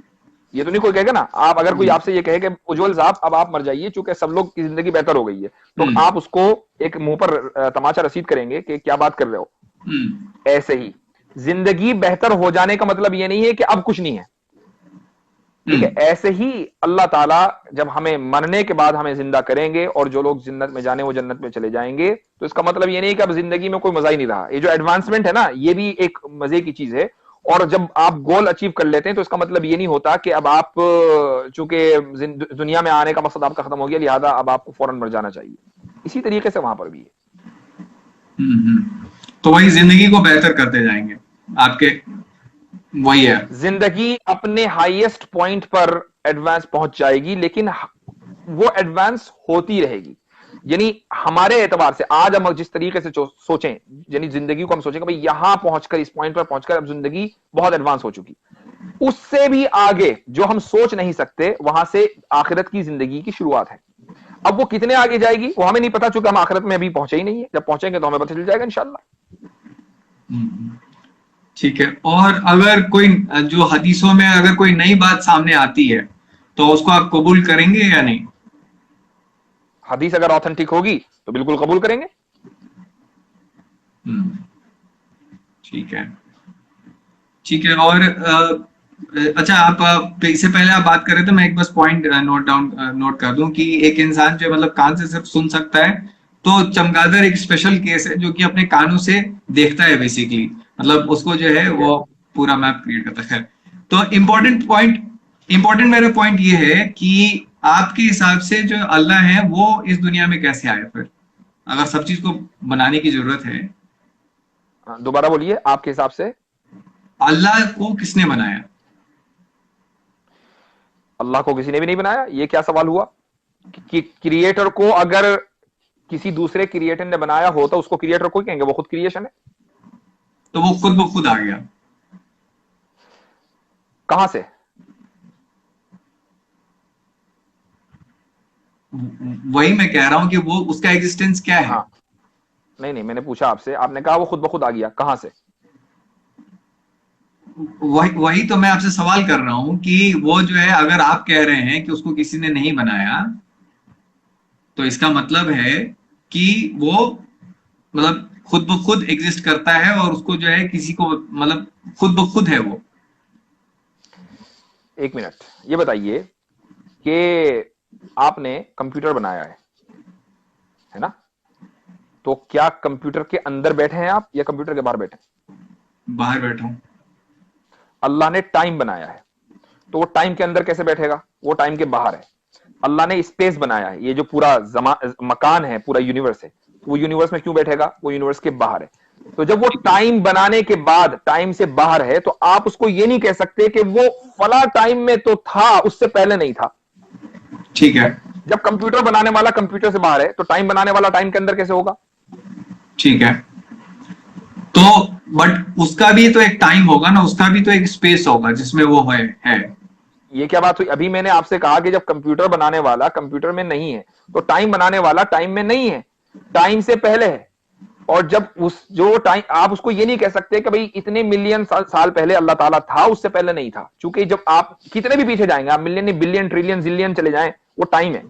ये तो नहीं कोई कहेगा ना। आप अगर कोई जी। आपसे ये कहे कि उज्जवल साहब अब आप मर जाइए चूंकि सब लोग की जिंदगी बेहतर हो गई है, तो हम्म आप उसको एक मुंह पर तमाचा रसीद करेंगे कि क्या बात कर रहे हो। हम्म ऐसे ही जिंदगी बेहतर हो जाने का मतलब ये नहीं है कि अब कुछ नहीं है, ठीक है। हम्म ऐसे ही अल्लाह ताला जब हमें मरने के बाद हमें जिंदा करेंगे और जो लोग जन्नत में जाने वो जन्नत में चले जाएंगे, तो इसका मतलब ये नहीं कि अब जिंदगी में कोई मजा ही नहीं रहा। ये जो एडवांसमेंट है ना, ये भी एक मजे की चीज है। और जब आप गोल अचीव कर लेते हैं तो इसका मतलब ये नहीं होता कि अब आप चूंकि दुनिया में आने का मकसद आपका खत्म हो गया लिहाजा अब आपको फौरन मर जाना चाहिए। इसी तरीके से वहां पर भी है। तो वही जिंदगी को बेहतर करते जाएंगे आपके, वही है। जिंदगी अपने हाईएस्ट पॉइंट पर एडवांस पहुंच जाएगी, लेकिन वो एडवांस होती रहेगी। यानी हमारे एतबार से आज हम जिस तरीके से सोचें, यानी जिंदगी को हम सोचें कि भाई यहां पहुंचकर इस पॉइंट पर पहुंचकर अब जिंदगी बहुत एडवांस हो चुकी, उससे भी आगे जो हम सोच नहीं सकते वहां से आखिरत की जिंदगी की शुरुआत है। अब वो कितने आगे जाएगी वो हमें नहीं पता, चूंकि हम आखिरत में अभी पहुंचे ही नहीं है। जब पहुंचेंगे तो हमें पता चल जाएगा इंशाल्लाह। ठीक है। और अगर कोई जो हदीसों में अगर कोई नई बात सामने आती है तो उसको आप कबूल करेंगे या नहीं? हदीस अगर ऑथेंटिक होगी तो बिल्कुल कबूल करेंगे। हम्म, ठीक है। ठीक है। और अच्छा, आप इससे पहले आप बात कर रहे थे, मैं एक बस पॉइंट नोट कर दूं कि एक इंसान जो है मतलब कान से सिर्फ सुन सकता है, तो चमगादड़ एक स्पेशल केस है जो कि अपने कानों से देखता है बेसिकली, मतलब उसको जो है ठीक है। वो पूरा मैप क्रिएट करता है। तो इम्पोर्टेंट मेरा पॉइंट ये है कि आपके हिसाब से जो अल्लाह है वो इस दुनिया में कैसे आए फिर, अगर सब चीज को बनाने की जरूरत है? दोबारा बोलिए, आपके हिसाब से अल्लाह को किसने बनाया? अल्लाह को किसी ने भी नहीं बनाया, ये क्या सवाल हुआ? कि क्रिएटर को अगर किसी दूसरे क्रिएटर ने बनाया हो तो उसको क्रिएटर को ही कहेंगे, वो खुद क्रिएशन है। तो वो खुद ब खुद आ गया? कहां से? वही मैं कह रहा हूं कि वो उसका एग्जिस्टेंस क्या है? हाँ, नहीं नहीं, मैंने पूछा आपसे, आपने कहा वो खुद ब खुद आ गया, कहां से? वही वही तो मैं आपसे सवाल कर रहा हूं कि वो जो है, अगर आप कह रहे हैं कि उसको किसी ने नहीं बनाया, तो इसका मतलब है कि वो मतलब खुद ब खुद एग्जिस्ट करता है, और उसको जो है किसी को मतलब खुद ब खुद है वो। एक मिनट, ये बताइए कि आपने कंप्यूटर बनाया है ना, तो क्या कंप्यूटर के अंदर बैठे हैं आप या कंप्यूटर के बाहर बैठे हैं? बाहर बैठा हूं। अल्लाह ने टाइम बनाया है, तो वो टाइम के अंदर कैसे बैठेगा? वो टाइम के बाहर है। अल्लाह ने स्पेस बनाया है, ये जो पूरा मकान है, पूरा यूनिवर्स है, वो यूनिवर्स में क्यों बैठेगा? वो यूनिवर्स के बाहर है। तो जब वो टाइम बनाने के बाद टाइम से बाहर है, तो आप उसको ये नहीं कह सकते कि वो फला टाइम में तो था, उससे पहले नहीं था। ठीक है। जब कंप्यूटर बनाने वाला कंप्यूटर से बाहर है तो टाइम बनाने वाला टाइम के अंदर कैसे होगा? ठीक है। तो बट उसका भी तो एक टाइम होगा ना, उसका भी तो एक स्पेस होगा जिसमें वो है। ये क्या बात हुई? अभी मैंने आपसे कहा कि जब कंप्यूटर बनाने वाला कंप्यूटर में नहीं है तो टाइम बनाने वाला टाइम में नहीं है, टाइम से पहले है। और जब उस जो टाइम, आप उसको ये नहीं कह सकते कि भाई इतने मिलियन साल पहले अल्लाह ताला था, उससे पहले नहीं था। क्योंकि जब आप कितने भी पीछे जाएंगे, आप मिलियन बिलियन ट्रिलियन जिलियन चले जाएं, वो टाइम है।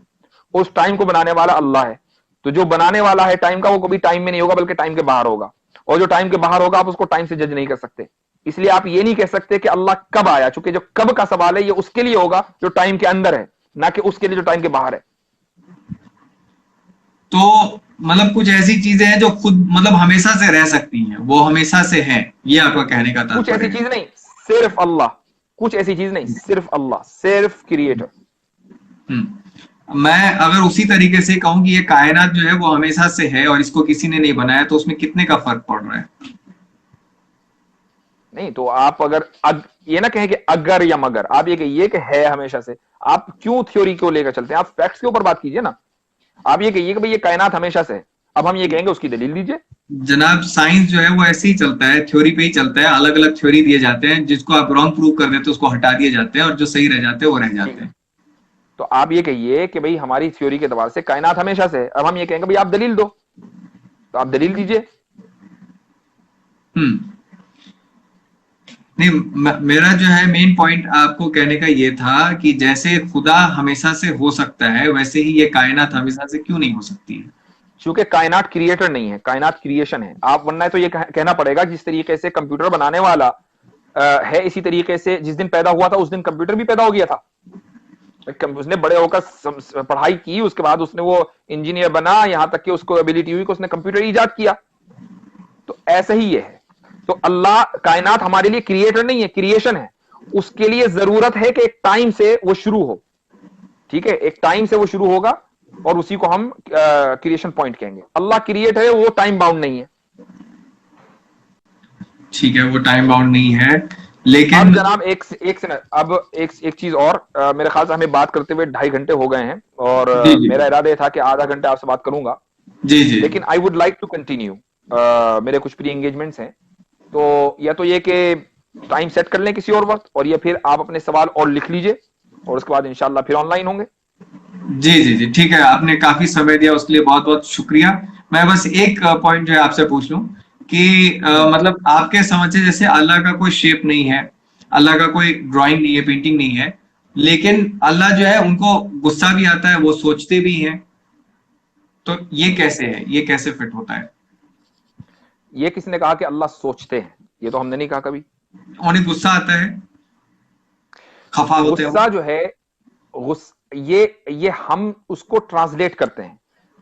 उस टाइम को बनाने वाला अल्लाह है। तो जो बनाने वाला है टाइम का, वो कभी टाइम में नहीं होगा बल्कि टाइम के बाहर होगा। और जो टाइम के बाहर होगा आप उसको टाइम से जज नहीं कर सकते। इसलिए आप ये नहीं कह सकते कि अल्लाह कब आया, चूंकि जो कब का सवाल है ये उसके लिए होगा जो टाइम के अंदर है, ना कि उसके लिए जो टाइम के बाहर है। तो मतलब कुछ ऐसी चीजें हैं जो खुद मतलब हमेशा से रह सकती हैं, वो हमेशा से है, ये आपका कहने का कुछ तात्पर्य ऐसी है? चीज नहीं, सिर्फ अल्लाह। कुछ ऐसी चीज नहीं, सिर्फ अल्लाह, सिर्फ क्रिएटर। हम्म। मैं अगर उसी तरीके से कहूं कि ये कायनात जो है वो हमेशा से है और इसको किसी ने नहीं बनाया, तो उसमें कितने का फर्क पड़ रहा है? नहीं तो आप अगर ये ना कहें कि अगर या मगर, आप ये कहिए कि है हमेशा से। आप क्यों थ्योरी को लेकर चलते हैं? आप फैक्ट्स के ऊपर बात कीजिए ना। आप ये कहिए कि भाई ये कायनात हमेशा से है, अब हम ये कहेंगे उसकी दलील दीजिए। जनाब, साइंस जो है वो ऐसे ही चलता है, थ्योरी पे ही चलता है। अलग अलग थ्योरी दिए जाते हैं, जिसको आप रॉन्ग प्रूव कर देते हो उसको हटा दिए जाते हैं, और जो सही रह जाते हैं वो रह ठीक जाते है, हैं। तो आप ये कहिए कि भाई हमारी थ्योरी के एतबार से कायनात हमेशा से है, अब हम ये कहेंगे भाई आप दलील दो, तो आप दलील दीजिए। हम्म। नहीं, मेरा जो है मेन पॉइंट आपको कहने का ये था कि जैसे खुदा हमेशा से हो सकता है, वैसे ही ये कायनात हमेशा से क्यों नहीं हो सकती है? क्योंकि कायनात क्रिएटर नहीं है, कायनात क्रिएशन है। आप वरना तो ये कहना पड़ेगा जिस तरीके से कंप्यूटर बनाने वाला है, इसी तरीके से जिस दिन पैदा हुआ था उस दिन कंप्यूटर भी पैदा हो गया था। उसने बड़े होकर पढ़ाई की, उसके बाद उसने वो इंजीनियर बना, यहां तक कि उसको एबिलिटी हुई कि उसने कंप्यूटर ईजाद किया। तो ऐसा ही ये है। तो अल्लाह, कायनात हमारे लिए क्रिएटर नहीं है, क्रिएशन है। उसके लिए जरूरत है कि एक टाइम से वो शुरू हो। ठीक है, एक टाइम से वो शुरू होगा और उसी को हम क्रिएशन पॉइंट कहेंगे। अल्लाह क्रिएट है, वो टाइम बाउंड नहीं है। ठीक है, वो टाइम बाउंड नहीं है, अब लेकिन जनाब एक सेकंड, अब एक चीज और, मेरे ख्याल से हमें बात करते हुए 2.5 घंटे हो गए हैं, और जी जी मेरा इरादा था कि आधा घंटा आपसे बात करूंगा, जी जी। लेकिन I would like to continue. मेरे कुछ प्री एंगेजमेंट्स हैं, तो या तो ये कि टाइम सेट कर लें किसी और वक्त, और या फिर आप अपने सवाल और लिख लीजिए, और उसके बाद इंशाल्लाह फिर ऑनलाइन होंगे। जी जी जी, ठीक है, आपने काफी समय दिया, उसके लिए बहुत बहुत शुक्रिया। मैं बस एक पॉइंट जो है आपसे पूछ लूं कि मतलब आपके समझ से जैसे अल्लाह का कोई शेप नहीं है, अल्लाह का कोई ड्राइंग नहीं है, पेंटिंग नहीं है, लेकिन अल्लाह जो है उनको गुस्सा भी आता है, वो सोचते भी हैं, तो ये कैसे है, ये कैसे फिट होता है? ये किसने कहा कि अल्लाह सोचते हैं? ये तो हमने नहीं कहा कभी। उन्हें गुस्सा आता है, खफा होते हो? गुस्सा जो है, ये हम उसको ट्रांसलेट करते हैं।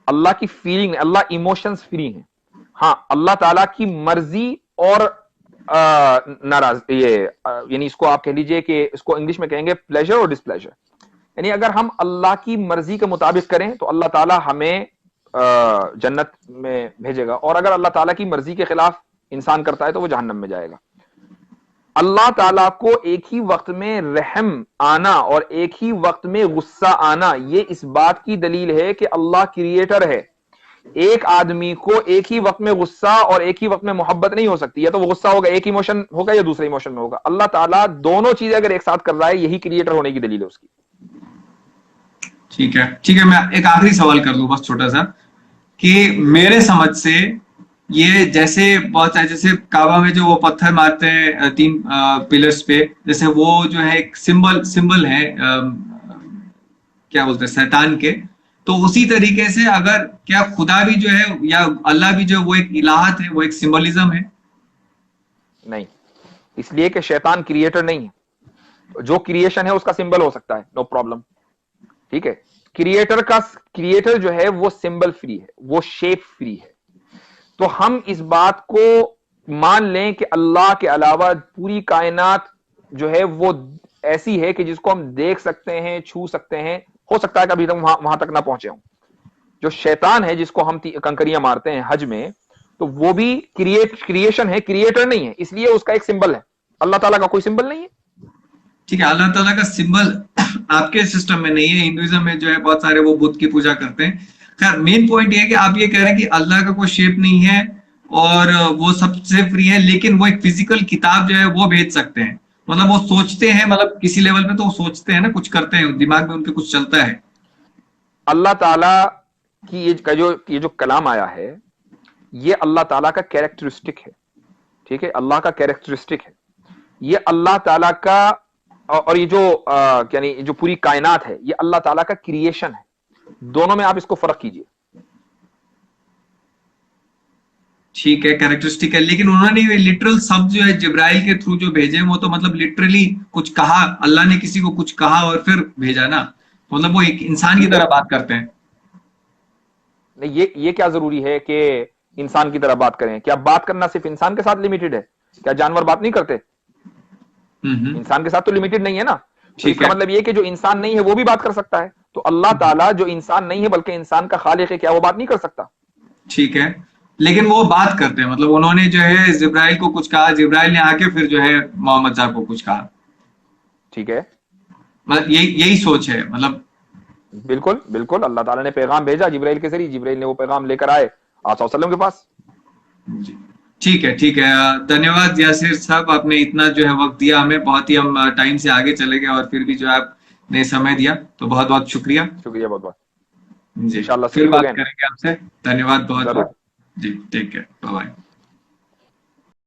अल्लाह की फीलिंग, अल्लाह इमोशंस फ्री है। हाँ, अल्लाह ताला की मर्जी और नाराज, ये यानी इसको आप कह लीजिए कि इसको इंग्लिश में कहेंगे प्लेजर और डिसप्लेजर। यानी अगर हम अल्लाह की मर्जी के मुताबिक करें तो अल्लाह ताला हमें जन्नत में भेजेगा, और अगर अल्लाह ताला की मर्जी के खिलाफ इंसान करता है तो वो जहन्नम में जाएगा। अल्लाह ताला को एक ही वक्त में रहम आना और एक ही वक्त में गुस्सा आना, ये इस बात की दलील है कि अल्लाह क्रिएटर है। एक आदमी को एक ही वक्त में गुस्सा और एक ही वक्त में मोहब्बत नहीं हो सकती, या तो वो गुस्सा होगा एक इमोशन होगा या दूसरे इमोशन में होगा। अल्लाह ताला दोनों चीजें अगर एक साथ कर रहा है, यही क्रिएटर होने की दलील है उसकी। ठीक है, ठीक है, मैं एक आखिरी सवाल कर लूं बस छोटा सा, कि मेरे समझ से ये जैसे बहुत सारे, जैसे काबा में जो वो पत्थर मारते हैं तीन पिलर्स पे, जैसे वो जो है एक सिंबल सिंबल है, क्या बोलते हैं, शैतान के, तो उसी तरीके से अगर क्या खुदा भी जो है या अल्लाह भी जो है, वो एक इलाहत है, वो एक सिंबलिज्म है? नहीं, इसलिए कि शैतान क्रिएटर नहीं है। जो क्रिएशन है उसका सिंबल हो सकता है, नो प्रॉब्लम। ठीक है, क्रिएटर जो है वो सिंबल फ्री है, वो शेप फ्री है। तो हम इस बात को मान लें कि अल्लाह के अलावा पूरी कायनात जो है वो ऐसी है कि जिसको हम देख सकते हैं, छू सकते हैं। हो सकता है कि अभी तक वहां तक ना पहुंचे हों। जो शैतान है जिसको हम कंकरियां मारते हैं हज में, तो वो भी क्रिएशन है, क्रिएटर नहीं है, इसलिए उसका एक सिंबल है। अल्लाह ताला का कोई सिंबल नहीं है। ठीक है, अल्लाह ताला का सिंबल आपके सिस्टम में नहीं है, हिंदुइज्म में जो है बहुत सारे वो बुद्ध की पूजा करते हैं। खैर, मेन पॉइंट ये है कि आप ये कह रहे हैं कि अल्लाह का कोई शेप नहीं है और वो सबसे फ्री है, लेकिन वो एक फिजिकल किताब जो है वो भेज सकते हैं, मतलब वो सोचते हैं, मतलब किसी लेवल पे तो वो सोचते हैं ना, कुछ करते हैं, दिमाग में उनके कुछ चलता है। अल्लाह ताला की ये जो कलाम आया है, ये अल्लाह ताला का कैरेक्टरिस्टिक है। ठीक है, अल्लाह का कैरेक्टरिस्टिक है ये, अल्लाह ताला का। और ये जो यानी जो पूरी कायनात है, ये अल्लाह ताला का क्रिएशन है। दोनों में आप इसको फर्क कीजिए। ठीक है, कैरेक्टरिस्टिक है, लेकिन उन्होंने ये लिटरल शब्द जो है जिब्राइल के थ्रू जो भेजे, वो तो मतलब लिटरली कुछ कहा, अल्लाह ने किसी को कुछ कहा और फिर भेजा ना, मतलब वो एक इंसान की तरह बात करते हैं। नहीं, ये क्या जरूरी है कि इंसान की तरह बात करें? क्या बात करना सिर्फ इंसान के साथ लिमिटेड है? क्या जानवर बात नहीं करते? इंसान के साथ तो लिमिटेड नहीं है ना। तो ठीक इसका है, मतलब ये कि जो इंसान नहीं है वो भी बात कर सकता है। तो अल्लाह ताला जो इंसान नहीं है बल्कि इंसान का खालिक है, क्या वो बात नहीं कर सकता? ठीक है, लेकिन वो बात करते हैं, मतलब उन्होंने जो है जिब्राइल को कुछ कहा, जिब्राइल ने आके फिर जो है मोहम्मद साहब को कुछ कहा। ठीक है, मतलब यही यही सोच है, मतलब। बिल्कुल बिल्कुल, अल्लाह ताला ने पैगाम भेजा जिब्राइल के जरिए, जिब्राइल ने वो पैगाम लेकर आए आप वसल्लम के पास। जी, ठीक है, ठीक है। धन्यवाद यासिर साहब, आपने इतना जो है वक्त दिया हमें, बहुत ही हम टाइम से आगे चले गए और फिर भी जो है आपने समय दिया, तो बहुत बहुत शुक्रिया। शुक्रिया बहुत बहुत। जी, इंशाल्लाह सी फिर यू बात अगेन। करेंगे आपसे। धन्यवाद बहुत जरूर। बहुत। जी, टेक केयर, बाय बाय।